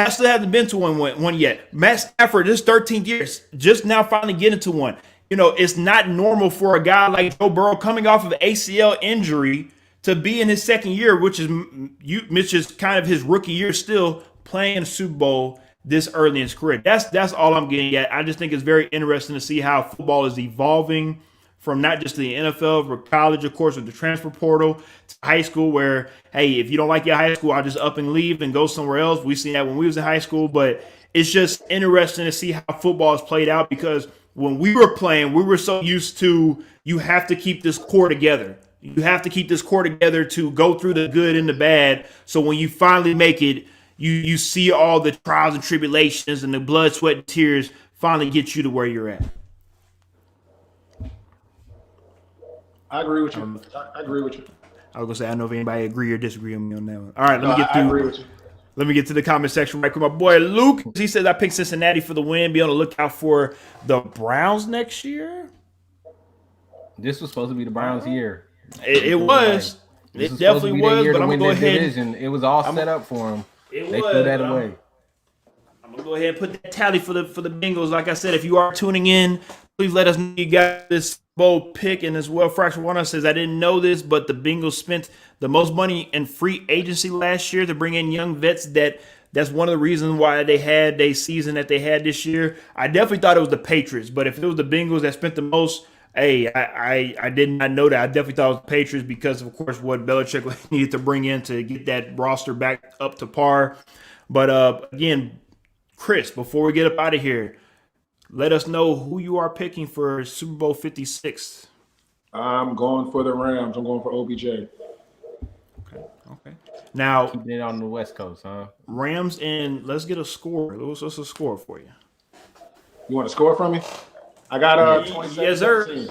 Speaker 1: still hasn't been to one yet. Matt Stafford, this 13th year, just now finally getting to one. You know, it's not normal for a guy like Joe Burrow coming off of an ACL injury to be in his second year, which is kind of his rookie year, still playing in the Super Bowl this early in his career. That's all I'm getting at. I just think it's very interesting to see how football is evolving from not just the NFL, but college, of course, with the transfer portal, to high school, where, hey, if you don't like your high school, I'll just up and leave and go somewhere else. We've seen that when we was in high school, but it's just interesting to see how football is played out, because when we were playing, we were so used to, you have to keep this core together. You have to keep this core together to go through the good and the bad. So when you finally make it, you see all the trials and tribulations and the blood, sweat, and tears finally get you to where you're at.
Speaker 4: I agree with you. I agree with you.
Speaker 1: I was gonna say, I don't know if anybody agree or disagree with me on that one. All right,
Speaker 4: I agree with you.
Speaker 1: Let me get to the comment section right quick. My boy Luke, he says I picked Cincinnati for the win. Be on the lookout for the Browns next year.
Speaker 2: This was supposed to be the Browns' year.
Speaker 1: It was. It definitely was. But I'm gonna go ahead.
Speaker 2: Division. It was all set up for them. They threw that away.
Speaker 1: I'm gonna go ahead and put that tally for the Bengals. Like I said, if you are tuning in, please let us know you got this bold pick. And as well, Fraction One says, I didn't know this, but the Bengals spent the most money in free agency last year to bring in young vets. That's one of the reasons why they had a season that they had this year. I definitely thought it was the Patriots, but if it was the Bengals that spent the most, hey, I did not know that. I definitely thought it was the Patriots because, of course, what Belichick needed to bring in to get that roster back up to par. But again, Chris, before we get up out of here, let us know who you are picking for Super Bowl 56.
Speaker 4: I'm going for the Rams. I'm going for OBJ.
Speaker 1: Okay. Now,
Speaker 2: keeping it on the West Coast, huh?
Speaker 1: Rams, and let's get a score. What's a score for you?
Speaker 4: You want to score from me? I got 27.
Speaker 1: Yes, sir.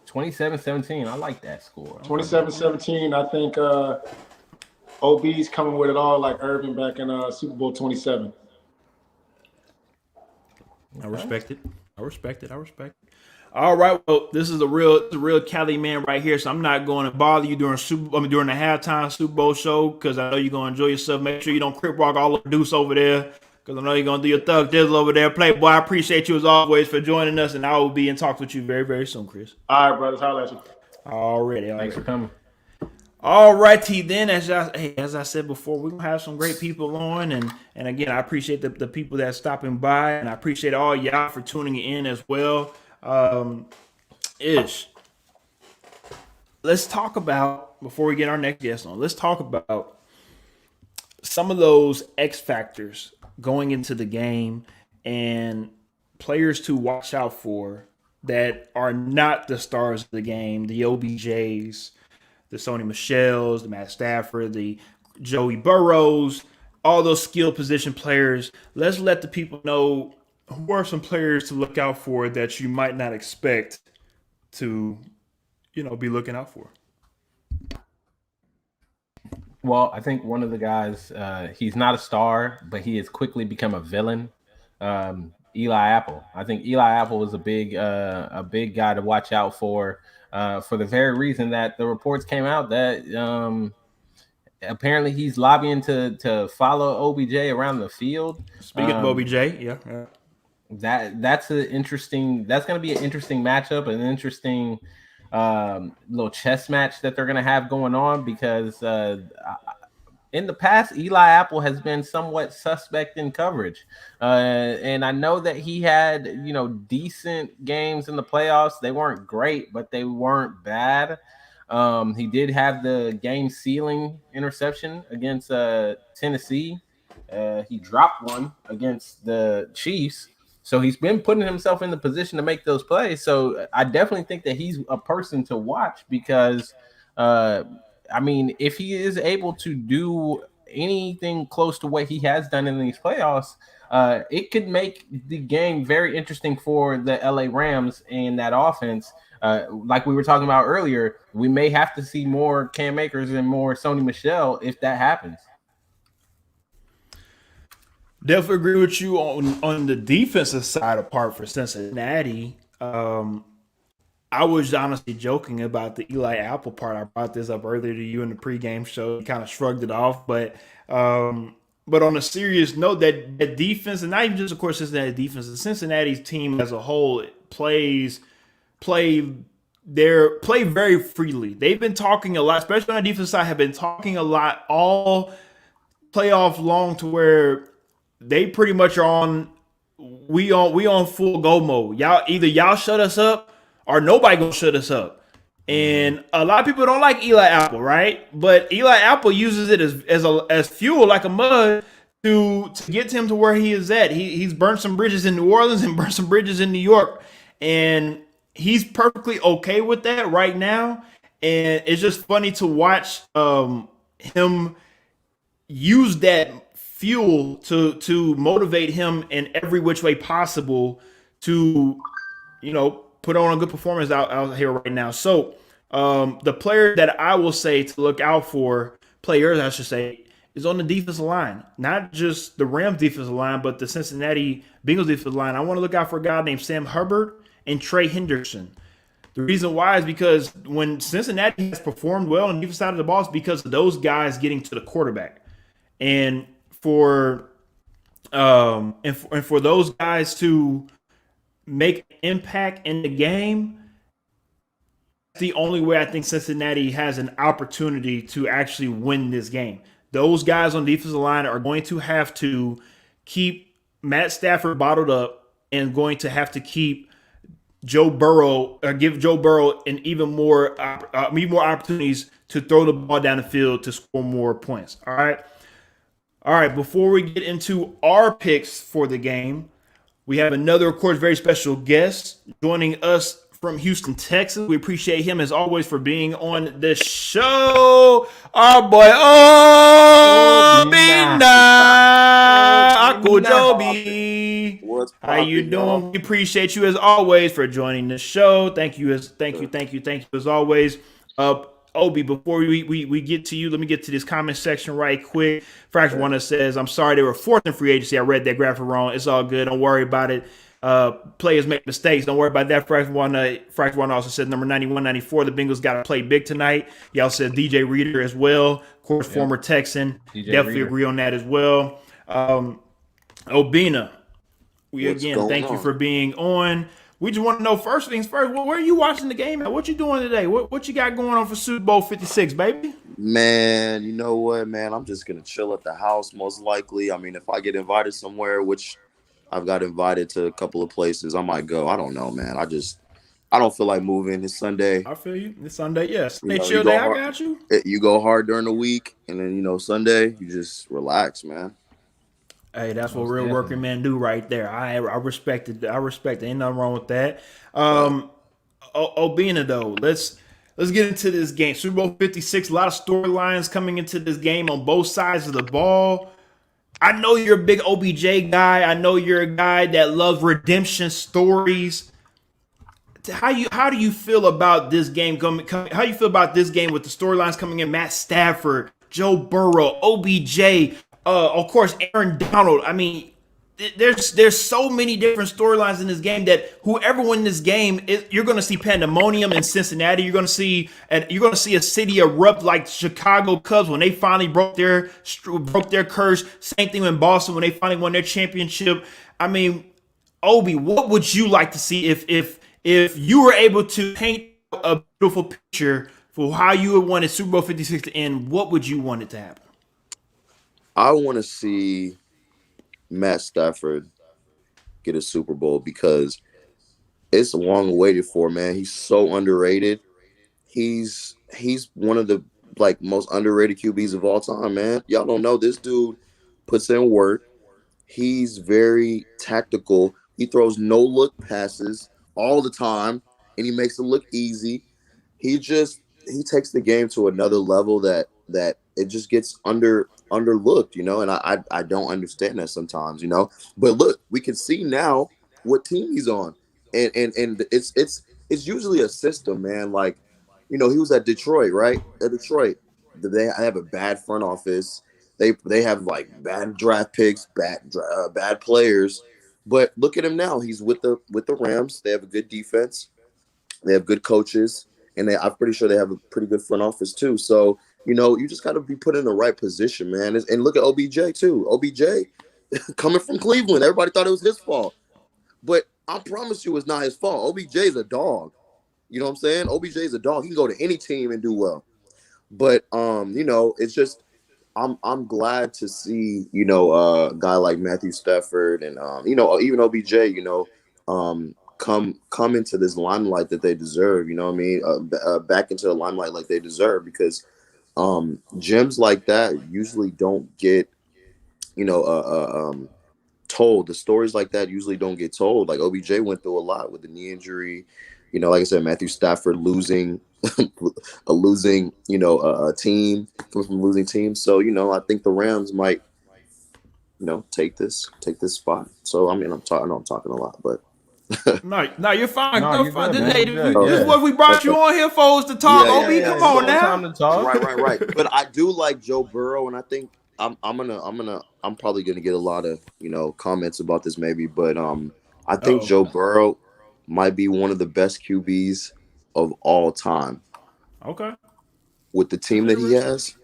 Speaker 2: 27-17. I like that score.
Speaker 4: 27-17. I think OB's coming with it all, like Irvin back in Super Bowl 27.
Speaker 1: I respect it. All right, well, this is a real Cali man right here, so I'm not going to bother you during the halftime Super Bowl show, because I know you're going to enjoy yourself. Make sure you don't crip walk all the deuce over there, because I know you're going to do your thug dizzle over there. Playboy, I appreciate you as always for joining us, and I will be in talks with you very, very soon, Chris.
Speaker 4: All right, brothers. Holla at you.
Speaker 1: Already.
Speaker 2: Thanks for coming.
Speaker 1: All righty then, as I said before, we're gonna have some great people on, and again, I appreciate the people that's stopping by, and I appreciate all y'all for tuning in as well. Let's talk about, before we get our next guest on, let's talk about some of those X factors going into the game and players to watch out for that are not the stars of the game, the OBJs, the Sony Michels, the Matt Stafford, the Joey Burrows, all those skill position players. Let's let the people know who are some players to look out for that you might not expect to, be looking out for.
Speaker 2: Well, I think one of the guys, he's not a star, but he has quickly become a villain. Eli Apple. I think Eli Apple was a big guy to watch out for the very reason that the reports came out that apparently he's lobbying to follow OBJ around the field.
Speaker 1: Speaking of OBJ, yeah.
Speaker 2: That's going to be an interesting matchup, an interesting little chess match that they're going to have going on because in the past, Eli Apple has been somewhat suspect in coverage. And I know that he had, decent games in the playoffs. They weren't great, but they weren't bad. He did have the game sealing interception against Tennessee. He dropped one against the Chiefs. So he's been putting himself in the position to make those plays. So I definitely think that he's a person to watch because, if he is able to do anything close to what he has done in these playoffs, it could make the game very interesting for the LA Rams and that offense. Like we were talking about earlier, we may have to see more Cam Akers and more Sony Michel if that happens.
Speaker 1: Definitely agree with you on the defensive side apart for Cincinnati. I was honestly joking about the Eli Apple part. I brought this up earlier to you in the pregame show. You kind of shrugged it off, but on a serious note, that defense, and not even just, of course, Cincinnati defense, the Cincinnati's team as a whole play very freely. They've been talking a lot, especially on the defense side, have been talking a lot all playoff long to where they pretty much are on full go mode. Y'all shut us up or nobody gonna shut us up. And a lot of people don't like Eli Apple, right? But Eli Apple uses it as fuel, like a mud, to get him to where he is at. He's burnt some bridges in New Orleans and burnt some bridges in New York. And he's perfectly okay with that right now. And it's just funny to watch him use that fuel to motivate him in every which way possible to, put on a good performance out here right now. So the player that I will say to look out for, players I should say, is on the defensive line. Not just the Rams defensive line, but the Cincinnati Bengals defensive line. I want to look out for a guy named Sam Hubbard and Trey Henderson. The reason why is because when Cincinnati has performed well on the defensive side of the ball, it's because of those guys getting to the quarterback. And for those guys to make an impact in the game, that's the only way I think Cincinnati has an opportunity to actually win this game. Those guys on the defensive line are going to have to keep Matt Stafford bottled up and going to have to keep Joe Burrow, give Joe Burrow an even more opportunities to throw the ball down the field to score more points. All right, before we get into our picks for the game, we have another, of course, very special guest joining us from Houston, Texas. We appreciate him, as always, for being on the show. Our boy, Uncle Joby. How you doing? We appreciate you, as always, for joining the show. Thank you as always. Obi, before we get to you, let me get to this comment section right quick. Fraction One says, I'm sorry they were fourth in free agency. I read that graphic wrong. It's all good. Don't worry about it. Players make mistakes. Don't worry about that. Fraction One also said number 91, 94. The Bengals got to play big tonight. Y'all said DJ Reader as well. Of course, former Texan.
Speaker 2: DJ
Speaker 1: Definitely
Speaker 2: Reader.
Speaker 1: Agree on that as well. Obina, thank you for being on. We just want to know, first things first, where are you watching the game at? What you doing today? What you got going on for Super Bowl 56, baby?
Speaker 5: Man, you know what, man? I'm just going to chill at the house, most likely. I mean, if I get invited somewhere, which I've got invited to a couple of places, I might go. I don't know, man. I don't feel like moving. It's Sunday.
Speaker 1: I feel you. It's Sunday, yes. Yeah.
Speaker 5: Chill
Speaker 1: day, I got you.
Speaker 5: You go hard during the week, and then, Sunday, you just relax, man.
Speaker 1: Hey, that's what
Speaker 2: Most
Speaker 1: real working
Speaker 2: definitely.
Speaker 1: men do right there. I respect it. I respect it. Ain't nothing wrong with that.
Speaker 5: Right.
Speaker 1: Obina though, let's get into this game. Super Bowl 56. A lot of storylines coming into this game on both sides of the ball. I know you're a big OBJ guy. I know you're a guy that loves redemption stories. How do you feel about this game how do you feel about this game with the storylines coming in? Matt Stafford, Joe Burrow, OBJ, of course Aaron Donald. I mean, there's so many different storylines in this game that whoever wins this game, you're going to see pandemonium in Cincinnati. You're going to see a city erupt like Chicago Cubs when they finally broke their curse. Same thing in Boston when they finally won their championship. I mean, Obi, what would you like to see if you were able to paint a beautiful picture for how you would want Super Bowl 56 to end? What would you want it to happen?
Speaker 5: I want to see Matt Stafford get a Super Bowl because it's long waited for, man. He's so underrated. He's one of the like most underrated QBs of all time, man. Y'all don't know this dude puts in work. He's very tactical. He throws no look passes all the time, and he makes it look easy. He takes the game to another level that it just gets underlooked, and I don't understand that sometimes, But look, we can see now what team he's on, and it's usually a system, man. Like, he was at Detroit, right? At Detroit, they have a bad front office. They have like bad draft picks, bad players. But look at him now. He's with the Rams. They have a good defense. They have good coaches, and I'm pretty sure they have a pretty good front office too. So you just got to be put in the right position, man. And look at OBJ too. OBJ coming from Cleveland, everybody thought it was his fault, but I promise you, it's not his fault. OBJ is a dog. You know what I'm saying? OBJ is a dog. He can go to any team and do well. But it's just I'm glad to see, a guy like Matthew Stafford and even OBJ, come into this limelight that they deserve. You know what I mean? Back into the limelight like they deserve, because gems like that usually don't get, told. The stories like that usually don't get told. Like OBJ went through a lot with the knee injury. Like I said, Matthew Stafford losing a team, coming from losing teams. So, I think the Rams might, take this spot. So, I mean, I know I'm talking a lot, but
Speaker 1: No, you're fine.
Speaker 2: No,
Speaker 1: No,
Speaker 2: you're
Speaker 1: fine.
Speaker 2: good, man. You're good.
Speaker 1: This is
Speaker 2: Yeah.
Speaker 1: what we brought you on here for, is to talk.
Speaker 5: Yeah,
Speaker 1: Ob,
Speaker 5: yeah,
Speaker 1: come
Speaker 5: yeah.
Speaker 1: on
Speaker 5: So,
Speaker 1: now.
Speaker 2: Time to talk.
Speaker 5: right. But I do like Joe Burrow, and I think I'm probably gonna get a lot of comments about this maybe, but I think
Speaker 1: Uh-oh.
Speaker 5: Joe Burrow might be one of the best QBs of all time.
Speaker 1: Okay.
Speaker 5: With the team that he has,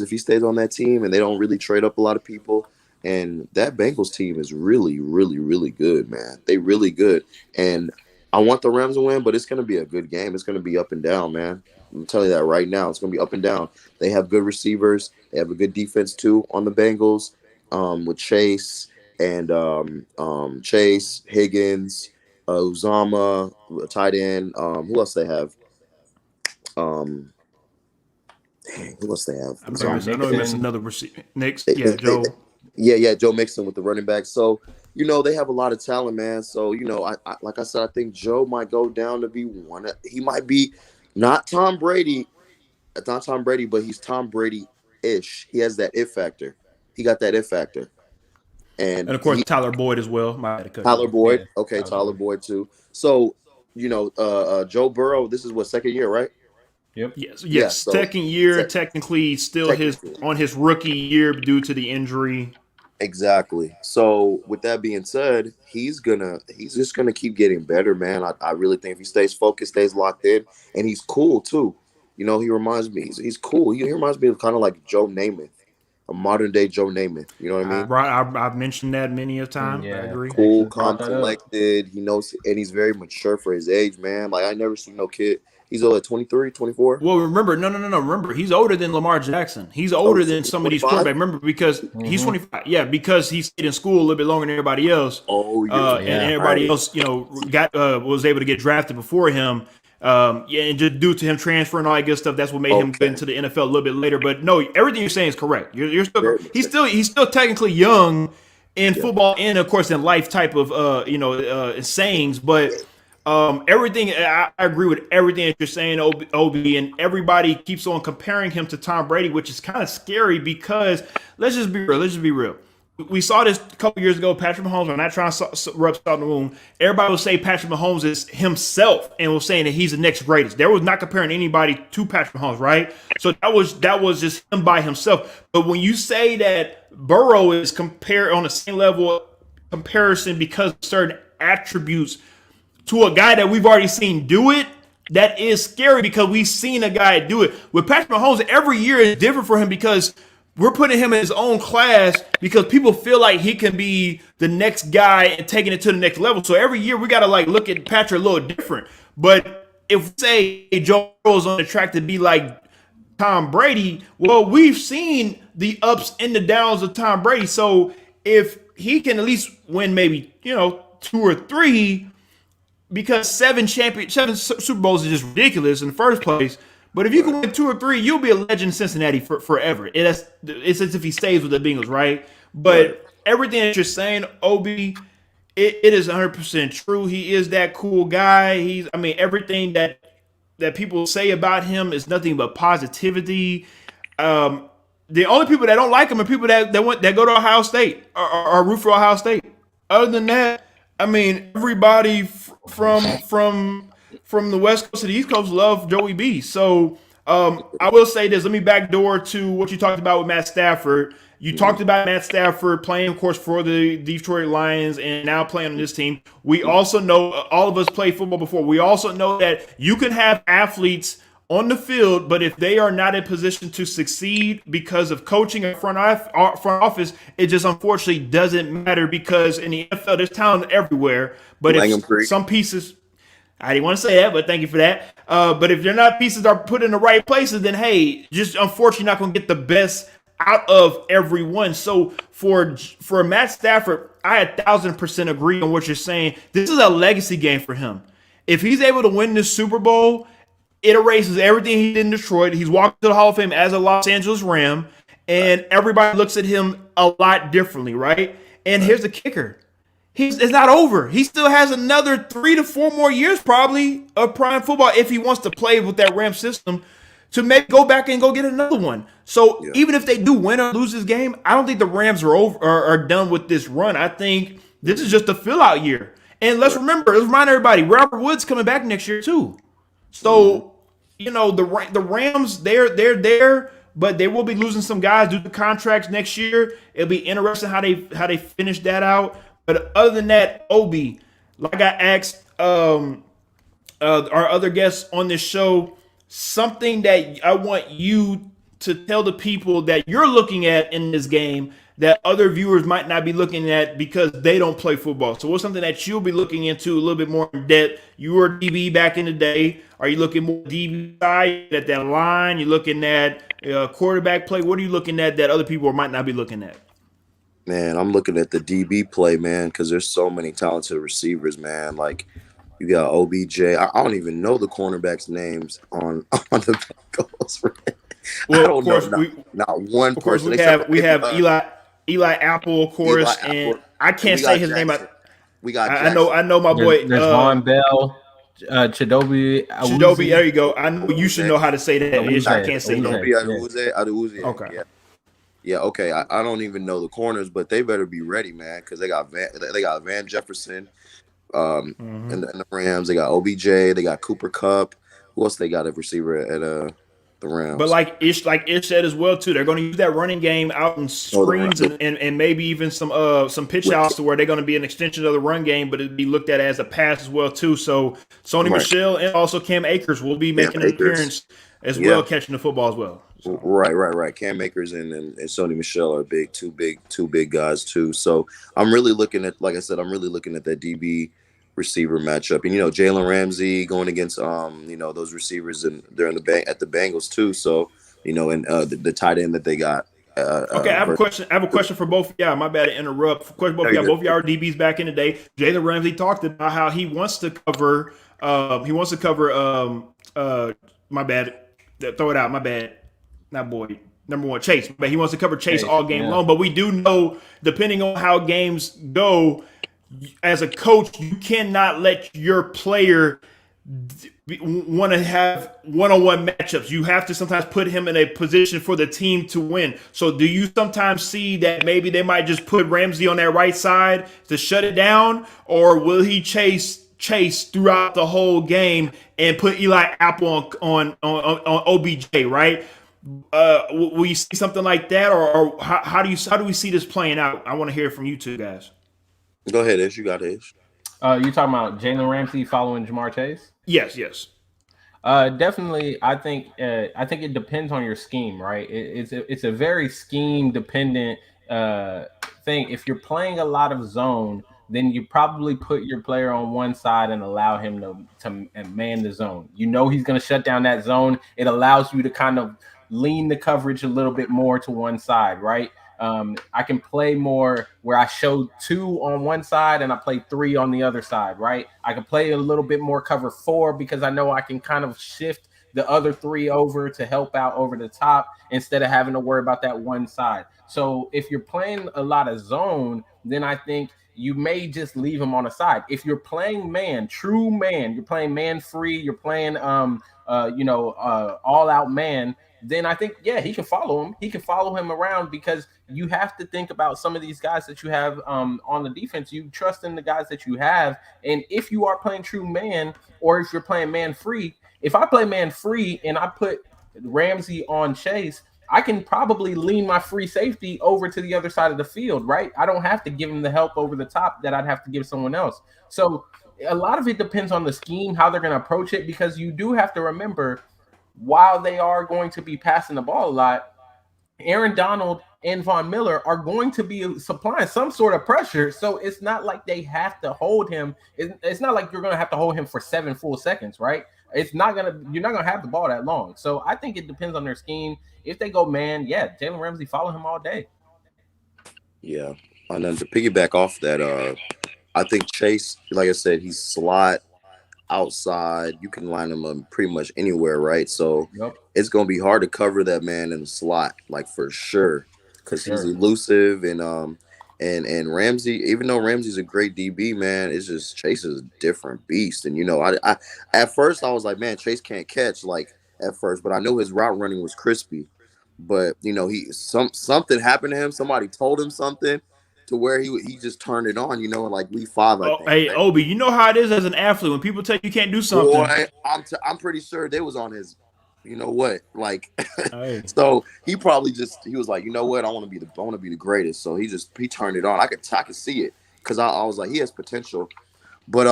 Speaker 5: if he stays on that team and they don't really trade up a lot of people, and that Bengals team is really, really, really good, man. They really good. And I want the Rams to win, but it's going to be a good game. It's going to be up and down, man. I'm telling you that right now. It's going to be up and down. They have good receivers. They have a good defense, too, on the Bengals, with Chase and Chase, Higgins, Uzama, tight end. Who else they have? Who else they have?
Speaker 1: I know you missed another receiver. Next,
Speaker 5: They-
Speaker 1: Joe.
Speaker 5: yeah, Joe Mixon with the running back. So, they have a lot of talent, man. So, I like I said, I think Joe might go down to be one. He might be not Tom Brady, but he's Tom Brady-ish. He has that it factor. He got that it factor. And
Speaker 1: And of course, Tyler Boyd as well.
Speaker 5: Tyler Boyd.
Speaker 2: Yeah,
Speaker 5: Okay, Tyler Boyd too. So, Joe Burrow, this is what, second year, right?
Speaker 2: Yep.
Speaker 1: Yes.
Speaker 5: Yeah, so
Speaker 1: Second year, technically still on his rookie year due to the injury.
Speaker 5: Exactly. So with that being said, he's just gonna keep getting better, man. I really think if he stays focused, stays locked in, and he's cool too. He reminds me, he's cool. He reminds me of kind of like Joe Namath, a modern day Joe Namath. You know what I mean?
Speaker 1: Right. I've mentioned that many a time.
Speaker 2: Yeah.
Speaker 1: I agree.
Speaker 5: Cool,
Speaker 2: Texas
Speaker 5: calm,
Speaker 2: brought that up.
Speaker 5: collected. He knows, and he's very mature for his age, man. Like I never seen no kid. He's only 23, 24.
Speaker 1: Well, remember, no. Remember, he's older than Lamar Jackson. He's older than some of these
Speaker 5: 25?
Speaker 1: quarterbacks. Remember, because he's 25. Yeah, because he stayed in school a little bit longer than everybody else.
Speaker 5: Oh,
Speaker 1: And everybody else, was able to get drafted before him. Yeah, and just due to him transferring all that good stuff, that's what made him get into the NFL a little bit later. But no, everything you're saying is correct. You're still he's still technically young in football and of course in life type of sayings. But everything I agree with everything that you're saying, Obi, and everybody keeps on comparing him to Tom Brady, which is kind of scary because let's just be real. We saw this a couple years ago. Patrick Mahomes. I'm not trying to rub salt in the wound. Everybody will say Patrick Mahomes is himself, and was saying that he's the next greatest. There was not comparing anybody to Patrick Mahomes, right? So that was just him by himself. But when you say that Burrow is compared on the same level comparison because of certain attributes to a guy that we've already seen do it, that is scary because we've seen a guy do it. With Patrick Mahomes, every year is different for him because we're putting him in his own class because people feel like he can be the next guy and taking it to the next level. So every year we got to look at Patrick a little different. But if we say Joe Burrow's on the track to be like Tom Brady, well, we've seen the ups and the downs of Tom Brady. So if he can at least win maybe, 2 or 3, because 7 Super Bowls is just ridiculous in the first place. But if you can win 2 or 3, you'll be a legend in Cincinnati forever. It's as if he stays with the Bengals, right? But everything that you're saying, Obi, it is 100% true. He is that cool guy. Everything that people say about him is nothing but positivity. The only people that don't like him are people that go to Ohio State or root for Ohio State. Other than that, everybody from the West Coast to the East Coast love Joey B. So I will say this. Let me backdoor to what you talked about with Matt Stafford. You talked about Matt Stafford playing, of course, for the Detroit Lions and now playing on this team. We also know, all of us played football before. We also know that you can have athletes on the field, but if they are not in position to succeed because of coaching and front office, it just unfortunately doesn't matter because in the NFL, there's talent everywhere. But if some pieces, I didn't want to say that, but thank you for that. But if they're not pieces are put in the right places, then hey, just unfortunately not going to get the best out of everyone. So for Matt Stafford, I 1,000% agree on what you're saying. This is a legacy game for him. If he's able to win this Super Bowl, it erases everything he did in Detroit. He's walked to the Hall of Fame as a Los Angeles Ram, and everybody looks at him a lot differently, right? And here's the kicker. It's not over. He still has another 3 to 4 more years probably of prime football if he wants to play with that Ram system to maybe go back and go get another one. So even if they do win or lose this game, I don't think the Rams are done with this run. I think this is just a fill-out year. And let's remind everybody, Robert Woods coming back next year too. So, the Rams, they're there, but they will be losing some guys due to contracts next year. It'll be interesting how they finish that out. But other than that, Obi, like I asked our other guests on this show, something that I want you to tell the people that you're looking at in this game that other viewers might not be looking at because they don't play football. So what's something that you'll be looking into a little bit more in depth? You were DB back in the day. Are you looking more DB side at that line? You're looking at quarterback play? What are you looking at that other people might not be looking at?
Speaker 5: Man, I'm looking at the DB play, man, because there's so many talented receivers, man. Like, you got OBJ. I don't even know the cornerbacks' names on the Bengals.
Speaker 1: Well,
Speaker 5: I don't know not one person.
Speaker 1: We have Eli Apple, of course, and I can't say his name. I know my boy.
Speaker 2: There's Von Bell, Chidobe.
Speaker 1: There you go. I know you should know how to say that. I can't say that.
Speaker 5: Okay. Yeah. Okay. I don't even know the corners, but they better be ready, man, because they got Van Jefferson, and the Rams. They got OBJ. They got Cooper Kupp. Who else they got a receiver at the Rams?
Speaker 1: But like Ish said as well too, they're going to use that running game out in screens and maybe even some pitch outs to where they're going to be an extension of the run game, but it'd be looked at as a pass as well too. So Sony Michel and also Cam Akers will be making an appearance as well, catching the football as well. So.
Speaker 5: Right. Cam Akers and Sony Michel are two big guys too. So I'm really looking at, like I said, that DB receiver matchup, and Jalen Ramsey going against those receivers, and they're at the Bengals too. So and the tight end that they got
Speaker 1: Okay, I have a
Speaker 5: versus.
Speaker 1: question. I have a question for both of y'all. My bad to interrupt. Question both
Speaker 5: No,
Speaker 1: of y'all.
Speaker 5: you're
Speaker 1: Both of
Speaker 5: good.
Speaker 1: y'all are DBs back in the day. Jalen Ramsey talked about how he wants to cover. He wants to cover. My bad. Throw it out. My bad. Not Boyd. Number one, Chase. But he wants to cover Chase
Speaker 2: Chase,
Speaker 1: all game
Speaker 2: yeah.
Speaker 1: long. But we do know, depending on how games go, as a coach, you cannot let your player want to have one-on-one matchups. You have to sometimes put him in a position for the team to win. So do you sometimes see that maybe they might just put Ramsey on that right side to shut it down, or will he chase throughout the whole game and put Eli Apple on OBJ, right? Will you see something like that, or how do we see this playing out? I want to hear from you two guys.
Speaker 5: Go ahead, Ish. You got Ish.
Speaker 2: You talking about Jalen Ramsey following Jamar Chase?
Speaker 1: Yes.
Speaker 2: Definitely. I think it depends on your scheme, right? It's a very scheme dependent thing. If you're playing a lot of zone, then you probably put your player on one side and allow him to man the zone. You know he's going to shut down that zone. It allows you to kind of lean the coverage a little bit more to one side, right? I can play more where I show 2 on one side and I play 3 on the other side, right? I can play a little bit more cover 4 because I know I can kind of shift the other 3 over to help out over the top instead of having to worry about that one side. So if you're playing a lot of zone, then I think you may just leave him on the side. If you're playing man, true man, you're playing man free, you're playing all out man, then I think, yeah, he can follow him. He can follow him around because you have to think about some of these guys that you have on the defense. You trust in the guys that you have. And if you are playing true man, or if you're playing man free, if I play man free and I put Ramsey on Chase, I can probably lean my free safety over to the other side of the field, right? I don't have to give him the help over the top that I'd have to give someone else. So a lot of it depends on the scheme, how they're going to approach it, because you do have to remember, while they are going to be passing the ball a lot, Aaron Donald and Von Miller are going to be supplying some sort of pressure. So it's not like they have to hold him. It's not like you're going to have to hold him for 7 full seconds, right? You're not going to have the ball that long. So I think it depends on their scheme. If they go man, yeah, Jalen Ramsey, follow him all day.
Speaker 5: Yeah. And then to piggyback off that, I think Chase, like I said, he's slot outside. You can line him up pretty much anywhere, right? So it's gonna be hard to cover that man in the slot, like for sure, because he's elusive and Ramsey. Even though Ramsey's a great DB, man, it's just Chase is a different beast. And I at first I was like, man, Chase can't catch like at first, but I know his route running was crispy. But something happened to him. Somebody told him something to where he just turned it on, in like week 5, I
Speaker 1: Oh,
Speaker 5: think.
Speaker 1: hey,
Speaker 5: Right?
Speaker 1: Obi, you know how it is as an athlete when people tell you can't do something.
Speaker 5: Boy, I'm pretty sure they was on his, like.
Speaker 1: Hey.
Speaker 5: So he probably he was like, you know what, I want to be the greatest. So he turned it on. I could see it because I was like, he has potential, but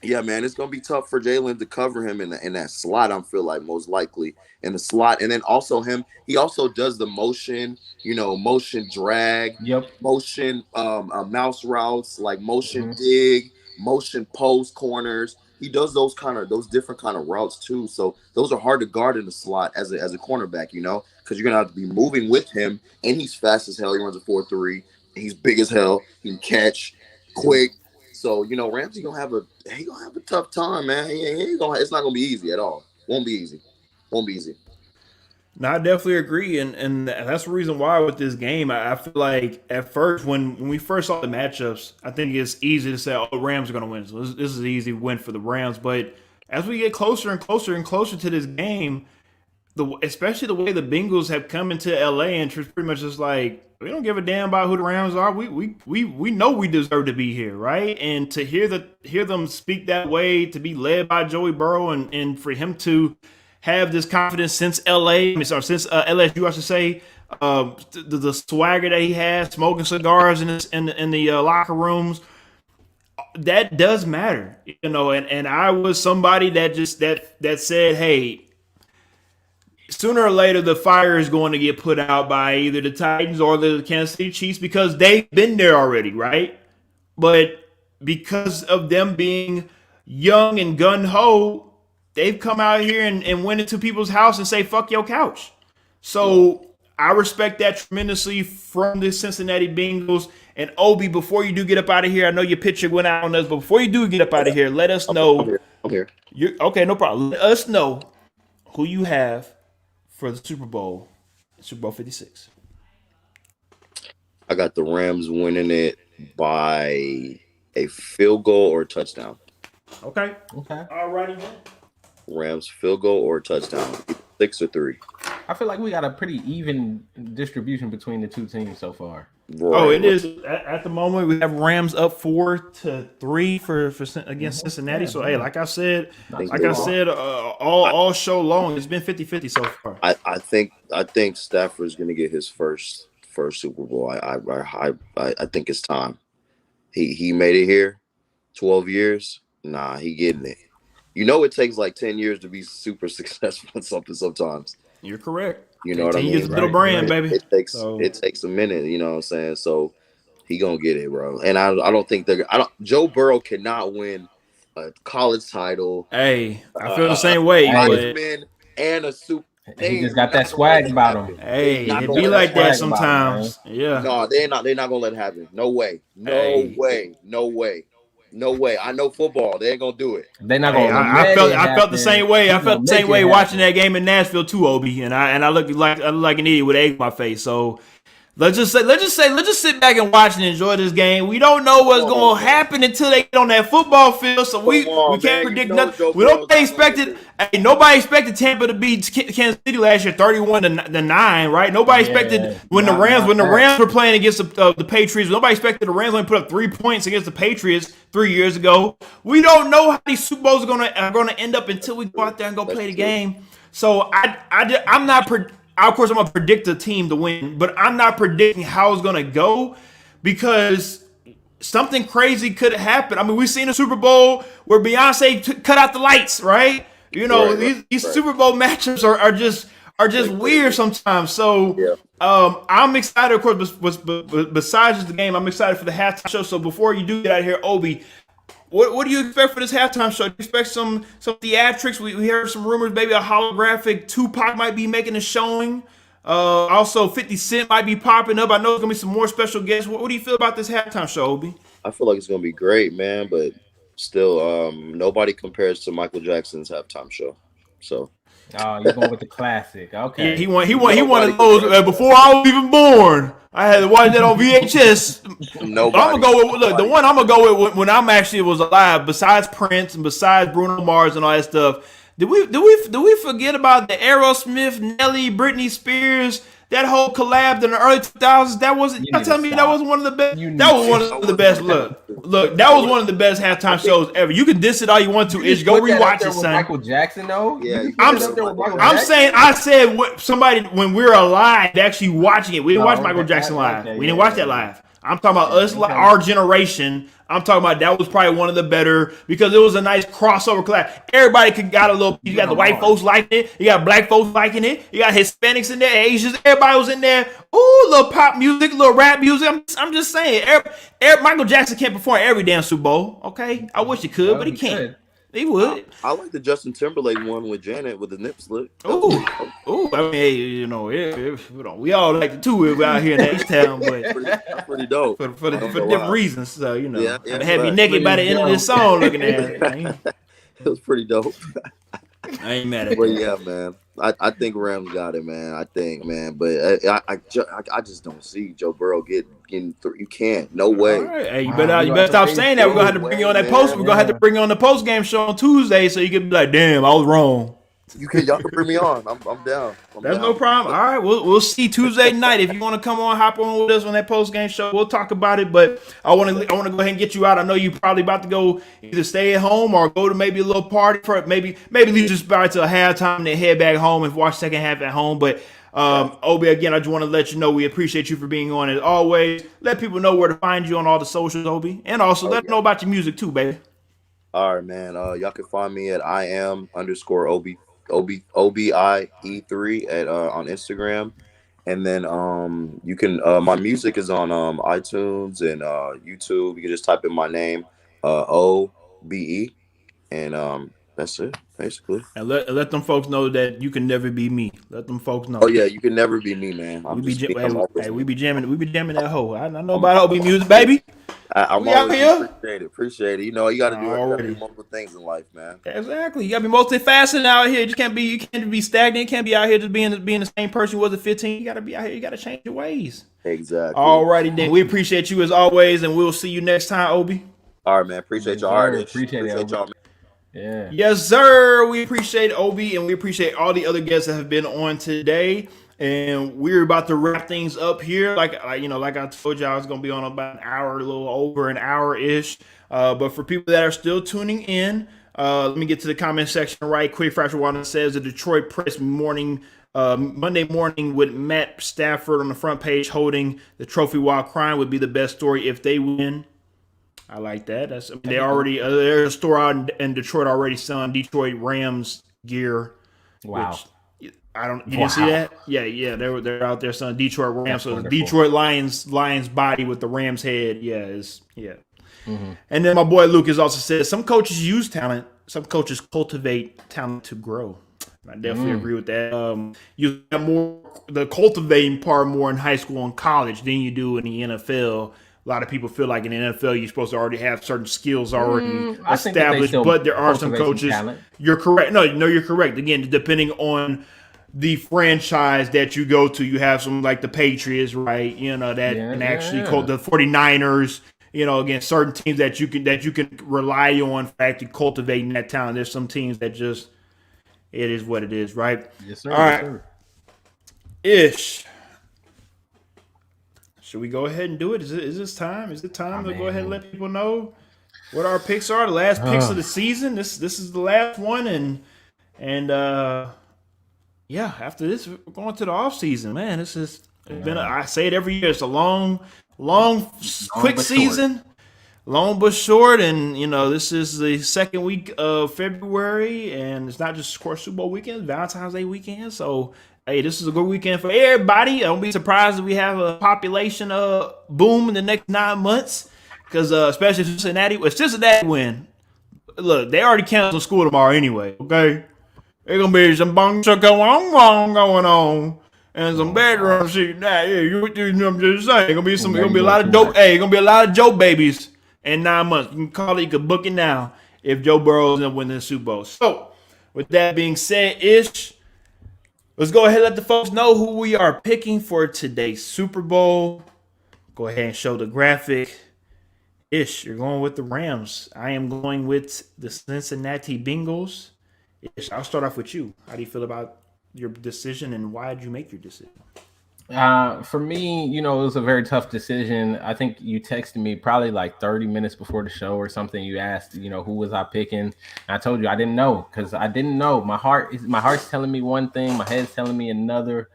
Speaker 5: yeah, man, it's gonna be tough for Jalen to cover him in that slot. I feel like most likely in the slot, and then also him. He also does the motion, motion drag, motion mouse routes, like motion dig, motion post corners. He does those different kind of routes too. So those are hard to guard in the slot as a cornerback, because you're gonna have to be moving with him, and he's fast as hell. He runs a 4.3. He's big as hell. He can catch quick. So Ramsey gonna have a tough time, man. It's not gonna be easy at all. Won't be easy.
Speaker 1: No, I definitely agree, and that's the reason why with this game, I feel like at first when we first saw the matchups, I think it's easy to say, oh, Rams are going to win. So this is an easy win for the Rams. But as we get closer and closer and closer to this game, especially the way the Bengals have come into LA and pretty much just like, we don't give a damn about who the Rams are. We know we deserve to be here, right? And to hear them speak that way, to be led by Joey Burrow, and for him to have this confidence since since LSU, I should say, the swagger that he has, smoking cigars in the locker rooms, that does matter, And I was somebody that said, hey, sooner or later, the fire is going to get put out by either the Titans or the Kansas City Chiefs because they've been there already, right? But because of them being young and gun-ho, they've come out here and went into people's house and say, fuck your couch. So I respect that tremendously from the Cincinnati Bengals. And Obi, before you do get up out of here, I know your picture went out on us, but before you do get up out of here, let us know.
Speaker 5: I'm here.
Speaker 1: Okay, no problem. Let us know who you have for the Super Bowl 56.
Speaker 5: I got the Rams winning it by a field goal or a touchdown.
Speaker 1: Okay. All righty then.
Speaker 5: Rams field goal or a touchdown, 6 or 3.
Speaker 2: I feel like we got a pretty even distribution between the two teams so far.
Speaker 1: Right. It is at the moment. We have Rams up 4-3 for against Cincinnati. So hey, like I said, all show long, it's been 50-50 so far.
Speaker 5: I think Stafford's gonna get his first Super Bowl. I think it's time. He made it here, 12 years. Nah, he getting it. You know, it takes like 10 years to be super successful at something sometimes.
Speaker 1: You're correct.
Speaker 5: You know what I mean?
Speaker 1: 10 years to build a brand, baby.
Speaker 5: It takes a minute, you know what I'm saying? So he gonna get it, bro. And I don't think Joe Burrow cannot win a college title.
Speaker 1: Hey, I feel the same way.
Speaker 5: Heisman and a Super.
Speaker 2: He just got that swag about him.
Speaker 1: Hey, it be like that sometimes. Yeah.
Speaker 5: No, they're not gonna let it happen. No way. No way. I know football. They ain't gonna do it.
Speaker 2: They're not gonna.
Speaker 1: I felt the same way. I felt the same way watching that game in Nashville too, Obi. And I look like an idiot with egg in my face. So let's just sit back and watch and enjoy this game. We don't know what's gonna happen until they get on that football field. So we can't predict nothing. Nobody expected Tampa to beat Kansas City last year, 31-9, right? Nobody expected when the Rams were playing against the Patriots. Nobody expected the Rams only put up 3 points against the Patriots 3 years ago. We don't know how these Super Bowls are gonna end up until we go out there and go play the game. So I'm not. Of course, I'm gonna predict the team to win, but I'm not predicting how it's gonna go because something crazy could happen. I mean, we've seen a Super Bowl where Beyonce cut out the lights, right? You know, these Super Bowl matchups are just weird sometimes. So I'm excited, of course. Besides just the game, I'm excited for the halftime show. So before you do get out of here, Obi, what do you expect for this halftime show? Do you expect some theatrics? We heard some rumors, maybe a holographic Tupac might be making a showing. Also, 50 Cent might be popping up. I know there's going to be some more special guests. What do you feel about this halftime show, Obi?
Speaker 5: I feel like it's going to be great, man, but still, nobody compares to Michael Jackson's halftime show. So.
Speaker 2: Oh, you're going with the classic. Okay.
Speaker 1: Yeah, he wanted those before I was even born. I had to watch that on VHS.
Speaker 5: Nobody.
Speaker 1: I'm gonna go with the one I'm gonna go with when I'm actually was alive. Besides Prince and besides Bruno Mars and all that stuff, did we forget about the Aerosmith, Nelly, Britney Spears? That whole collab in the early 2000s, that wasn't. You telling me that wasn't one of the best? That was one of the best. Look, that was one of the best halftime shows ever. You can diss it all you want to. Is go rewatch it, son.
Speaker 2: Michael Jackson, though.
Speaker 5: Yeah,
Speaker 1: I'm saying. I said somebody when we were alive actually watching it. We didn't watch Michael Jackson live. We didn't watch that live. I'm talking about us, our generation. I'm talking about that was probably one of the better because it was a nice crossover collab. Everybody got a little. You got the white folks liking it. You got black folks liking it. You got Hispanics in there, Asians. Everybody was in there. Ooh, little pop music, little rap music. I'm just saying. Michael Jackson can't perform every damn Super Bowl. Okay, I wish he could, but he can't. He would.
Speaker 5: I like the Justin Timberlake one with Janet with the nip slip.
Speaker 1: Ooh. I mean, hey, we all like the two out here in H-Town, but
Speaker 5: pretty dope
Speaker 1: for different reasons. So I'm have you naked by the end of this song looking at it.
Speaker 5: It was pretty dope.
Speaker 1: I ain't mad at it.
Speaker 5: But yeah, man, I think Rams got it, man. I think, man, but I just don't see Joe Burrow getting through. You can't, no way.
Speaker 1: All right. Hey, you better stop saying that. We're gonna have to bring you on that post. We're gonna have to bring you on the post game show on Tuesday, so you can be like, "Damn, I was wrong."
Speaker 5: Y'all can bring me on. I'm down.
Speaker 1: That's no problem. All right, we'll see Tuesday night if you want to come on, hop on with us on that post game show. We'll talk about it. But I want to go ahead and get you out. I know you probably about to go either stay at home or go to maybe a little party for maybe leave just about to a halftime and then head back home and watch second half at home. But Obi, again, I just want to let you know we appreciate you for being on as always. Let people know where to find you on all the socials, Obi, and also let them know about your music too, baby.
Speaker 5: All right, man. Y'all can find me at @IAM_Obi. OBIE3 on Instagram, and then you can my music is on iTunes and YouTube. You can just type in my name OBE, and That's it, basically.
Speaker 1: And let them folks know that you can never be me. Let them folks know.
Speaker 5: Oh yeah, you can never be me, man.
Speaker 1: We be
Speaker 5: I'm always
Speaker 1: hey,
Speaker 5: me.
Speaker 1: we be jamming that hoe. I know about Hobie music, baby.
Speaker 5: I'm
Speaker 1: We out
Speaker 5: always
Speaker 1: here.
Speaker 5: appreciate it. You know, you gotta do
Speaker 1: Already.
Speaker 5: multiple things in life, man.
Speaker 1: Exactly. You gotta be multifaceted out here. You can't be stagnant. You can't be out here just being the same person you was at 15. You gotta be out here. You gotta change your ways.
Speaker 5: Exactly.
Speaker 1: Alrighty then. We appreciate you as always, and we'll see you next time, Obi.
Speaker 5: All right, man. Appreciate y'all.
Speaker 2: Sir. Appreciate it,
Speaker 5: y'all, man.
Speaker 2: Yeah.
Speaker 1: Yes, sir. We appreciate Obi, and we appreciate all the other guests that have been on today. And we're about to wrap things up here. Like I told you, I was gonna be on about an hour, a little over an hour ish. But for people that are still tuning in, let me get to the comment section right quick. Fracture Water says the Detroit Press Monday morning with Matt Stafford on the front page holding the trophy while crying would be the best story if they win. I like that. They already there's a store out in Detroit already selling Detroit Rams gear.
Speaker 2: Wow.
Speaker 1: Which you didn't see that? Yeah. They're out there selling Detroit Rams.
Speaker 2: That's
Speaker 1: so it's
Speaker 2: wonderful.
Speaker 1: Detroit Lions body with the Rams head. Yeah.
Speaker 2: Mm-hmm.
Speaker 1: And then my boy Lucas also says some coaches use talent, some coaches cultivate talent to grow. I definitely agree with that. You have the cultivating part more in high school and college than you do in the NFL. A lot of people feel like in the NFL you're supposed to already have certain skills already established, but there are some coaches. You're correct. No, you're correct. Again, depending on the franchise that you go to, you have some like the Patriots, right? You know that, and actually the 49ers. You know, against certain teams that you can rely on for actually cultivating that talent. There's some teams that just it is what it is, right?
Speaker 2: Yes, sir.
Speaker 1: All right,
Speaker 2: yes, sir.
Speaker 1: Ish. Should we go ahead and do it? Is this time? Is it time to go ahead and let people know what our picks are? The last picks of the season. This is the last one, and yeah. After this, we're going to the off season. Man, this has been. I say it every year. It's a long, quick season. Long but short, and this is the second week of February, and it's not just of course Super Bowl weekend, Valentine's Day weekend. So, hey, this is a good weekend for everybody. Don't be surprised if we have a population boom in the next 9 months, because especially if Cincinnati win. Look, they already canceled school tomorrow anyway. Okay, there's gonna be some bong going on. And some bedroom shit. Nah, yeah, I'm just saying. Gonna be a lot of dope. Hey, gonna be a lot of dope babies in 9 months. You can call it. You can book it now if Joe Burrow ends up winning the Super Bowl. So, with that being said, let's go ahead and let the folks know who we are picking for today's Super Bowl. Go ahead and show the graphic. You're going with the Rams. I am going with the Cincinnati Bengals. I'll start off with you. How do you feel about your decision, and why did you make your decision?
Speaker 2: For me, it was a very tough decision. I think you texted me probably like 30 minutes before the show or something. You asked, who was I picking? And I told you I didn't know, because I didn't know. My heart's telling me one thing, my head's telling me another.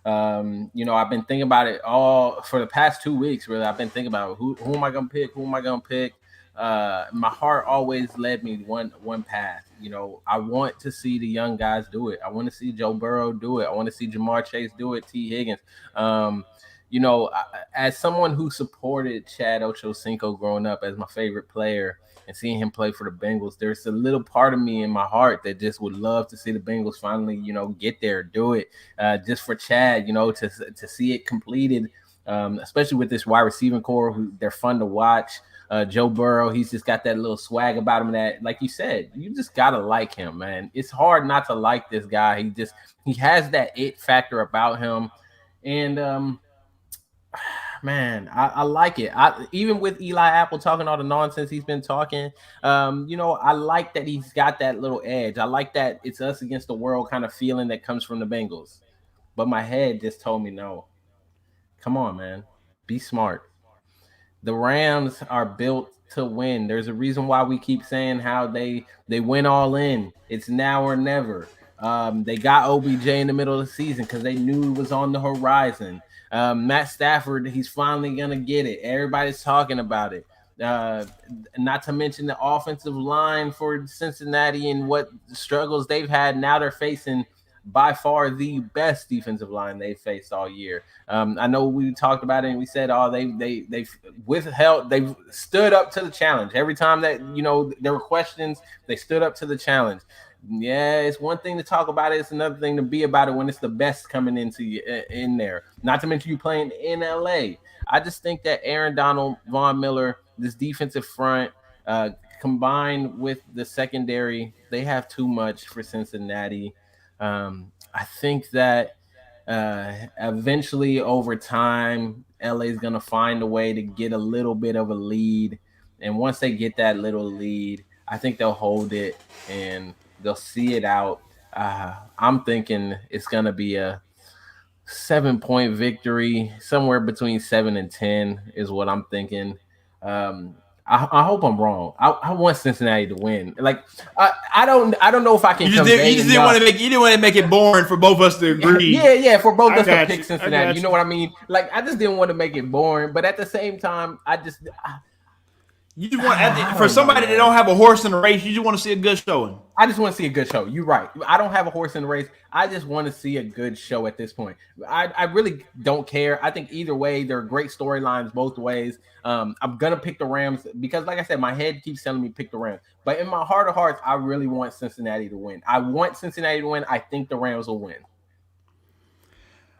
Speaker 2: I've been thinking about it all for the past 2 weeks. Really, I've been thinking about who am I gonna pick? Who am I gonna pick? My heart always led me one path. I want to see the young guys do it. I want to see Joe Burrow do it. I want to see Jamar Chase do it. T. Higgins. As someone who supported Chad Ochocinco growing up as my favorite player and seeing him play for the Bengals, there's a little part of me in my heart that just would love to see the Bengals finally, get there, do it, just for Chad, to see it completed, especially with this wide receiving core who they're fun to watch. Joe Burrow, he's just got that little swag about him that, like you said, you just gotta like him, man. It's hard not to like this guy. He has that it factor about him, and man, I like it. Even with Eli Apple talking all the nonsense he's been talking, I like that he's got that little edge. I like that it's us against the world kind of feeling that comes from the Bengals. But my head just told me no. Come on, man. Be smart. The Rams are built to win. There's a reason why we keep saying how they went all in. It's now or never. They got OBJ in the middle of the season because they knew it was on the horizon. Matt Stafford, he's finally going to get it. Everybody's talking about it. Not to mention the offensive line for Cincinnati and what struggles they've had. Now they're facing by far the best defensive line they faced all year. I know we talked about it and we said, oh, they withheld, they stood up to the challenge. Every time that, there were questions, they stood up to the challenge. Yeah, it's one thing to talk about it. It's another thing to be about it when it's the best coming into you in there. Not to mention you playing in LA. I just think that Aaron Donald, Von Miller, this defensive front, combined with the secondary, they have too much for Cincinnati. I think that eventually over time, LA is going to find a way to get a little bit of a lead. And once they get that little lead, I think they'll hold it and they'll see it out. I'm thinking it's going to be a 7-point victory, somewhere between 7 and 10 is what I'm thinking. I hope I'm wrong. I want Cincinnati to win. Like I don't know if I can.
Speaker 1: You just didn't want to make it boring for both of us to agree.
Speaker 2: Yeah, for both of us to pick Cincinnati. You know what I mean? Like I just didn't want to make it boring, but at the same time,
Speaker 1: you just want for somebody that don't have a horse in the race, you just want to see a good showing.
Speaker 2: I just want to see a good show. You're right. I don't have a horse in the race. I just want to see a good show at this point. I really don't care. I think either way, there are great storylines both ways. I'm gonna pick the Rams because, like I said, my head keeps telling me pick the Rams. But in my heart of hearts, I really want Cincinnati to win. I want Cincinnati to win. I think the Rams will win.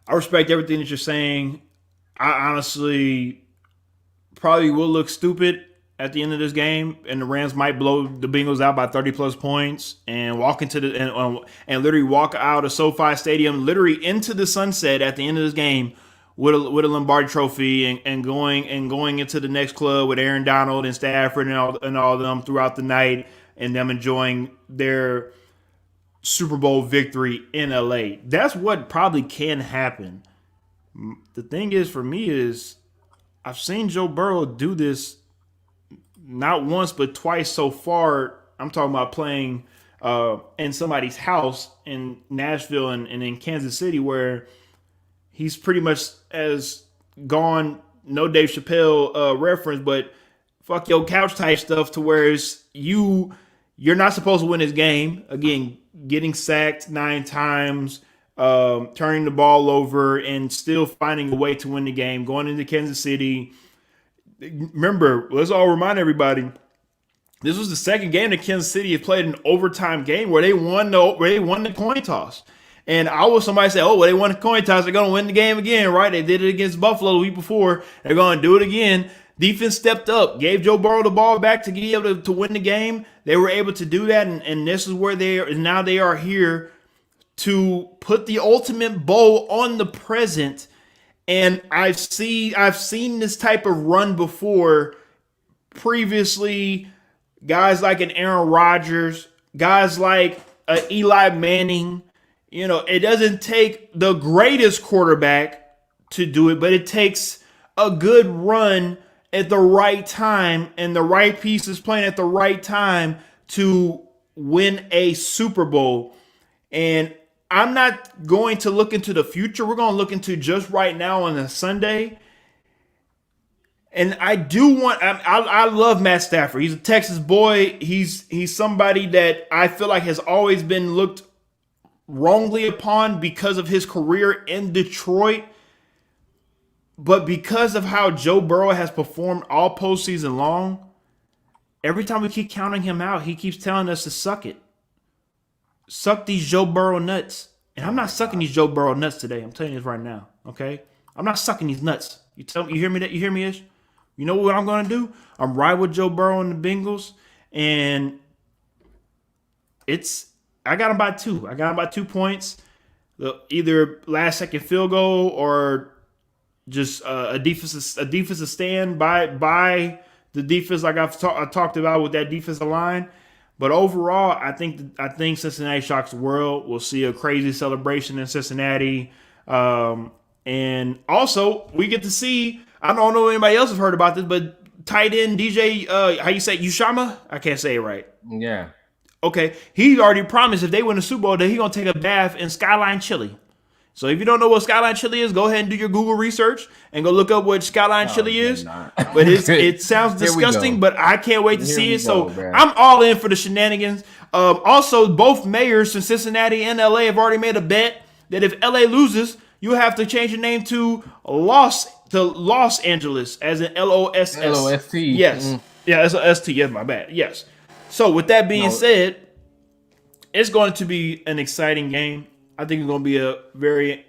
Speaker 1: I respect everything that you're saying. I honestly probably will look stupid at the end of this game, and the Rams might blow the Bengals out by 30 plus points and walk into and literally walk out of SoFi Stadium, literally into the sunset at the end of this game with a Lombardi Trophy and going into the next club with Aaron Donald and Stafford and all of them throughout the night, and them enjoying their Super Bowl victory in LA. That's what probably can happen. The thing is, for me, is I've seen Joe Burrow do this not once but twice so far. I'm talking about playing in somebody's house in Nashville and in Kansas City, where he's pretty much as gone, no Dave Chappelle reference, but fuck your couch type stuff, to where it's you're not supposed to win this game. Again, getting sacked 9 times, turning the ball over, and still finding a way to win the game, going into Kansas City. Remember, let's all remind everybody, this was the second game that Kansas City had played an overtime game where they won the coin toss. And I was somebody say, oh, well, they won the coin toss, they're going to win the game again, right? They did it against Buffalo the week before. They're going to do it again. Defense stepped up, gave Joe Burrow the ball back to be able to win the game. They were able to do that, and this is where they are here to put the ultimate bow on the present. And I've seen this type of run before previously. Guys like an Aaron Rodgers, guys like Eli Manning. It doesn't take the greatest quarterback to do it, but it takes a good run at the right time and the right pieces playing at the right time to win a Super Bowl. And I'm not going to look into the future. We're going to look into just right now on a Sunday. And I love Matt Stafford. He's a Texas boy. He's somebody that I feel like has always been looked wrongly upon because of his career in Detroit. But because of how Joe Burrow has performed all postseason long, every time we keep counting him out, he keeps telling us to suck it. Suck these Joe Burrow nuts. And I'm not sucking these Joe Burrow nuts today. I'm telling you this right now, okay? I'm not sucking these nuts. You hear me? You hear me, Ish? You know what I'm going to do? I'm riding with Joe Burrow and the Bengals, and I got him by 2. I got him by 2 points. Either last second field goal or just a defensive stand by the defense, like I talked about with that defensive line. But overall, I think Cincinnati shocks the world. We'll see a crazy celebration in Cincinnati. And also, we get to see, I don't know if anybody else has heard about this, but tight end DJ, how you say, Ushama? I can't say it right.
Speaker 2: Yeah.
Speaker 1: Okay. He already promised if they win the Super Bowl that he's going to take a bath in Skyline Chili. So if you don't know what Skyline Chili is, go ahead and do your Google research and go look up what Skyline Chili is. But it sounds disgusting, but I can't wait to see it. So I'm all in for the shenanigans. Also, both mayors in Cincinnati and LA have already made a bet that if LA loses, you have to change your name to Los Angeles, as in LOSS.
Speaker 2: LOST.
Speaker 1: Yes. Yeah, it's a ST. Yes, my bad. Yes. So with that being said, it's going to be an exciting game. I think it's going to be a very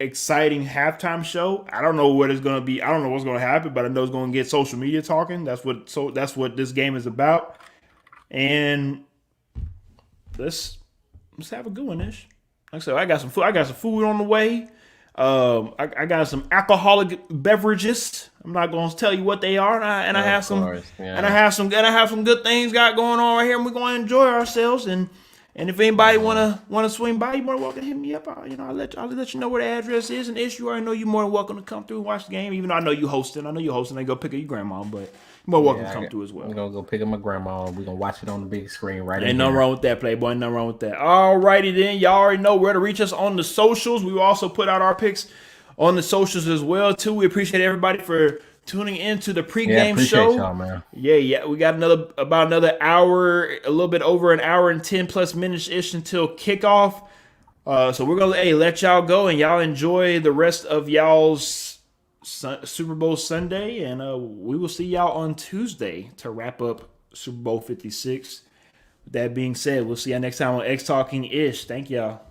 Speaker 1: exciting halftime show. I don't know what it's going to be. I don't know what's going to happen, but I know it's going to get social media talking. That's what this game is about. And let's have a good one, Ish. Like I said, I got some food. I got some food on the way. I got some alcoholic beverages. I'm not going to tell you what they are, and I have some good things got going on right here, and we're going to enjoy ourselves. And if anybody wanna swing by, you're more than welcome to hit me up. I'll let you know where the address is. And Ish, you already know you're more than welcome to come through and watch the game. Even though I know you hosting, they go pick up your grandma, but you're more welcome to come through as well.
Speaker 2: We're gonna go pick up my grandma. We're gonna watch it on the big screen right now.
Speaker 1: Ain't nothing wrong with that, Playboy. Ain't nothing wrong with that. Alrighty then, y'all already know where to reach us on the socials. We will also put out our picks on the socials as well too. We appreciate everybody for tuning into the pregame show.
Speaker 2: Y'all, man.
Speaker 1: Yeah. We got about another hour, a little bit over an hour and 10 plus minutes ish until kickoff. So we're gonna let y'all go and y'all enjoy the rest of y'all's Super Bowl Sunday, and we will see y'all on Tuesday to wrap up Super Bowl 56. With that being said, we'll see y'all next time on X Talking Ish. Thank y'all.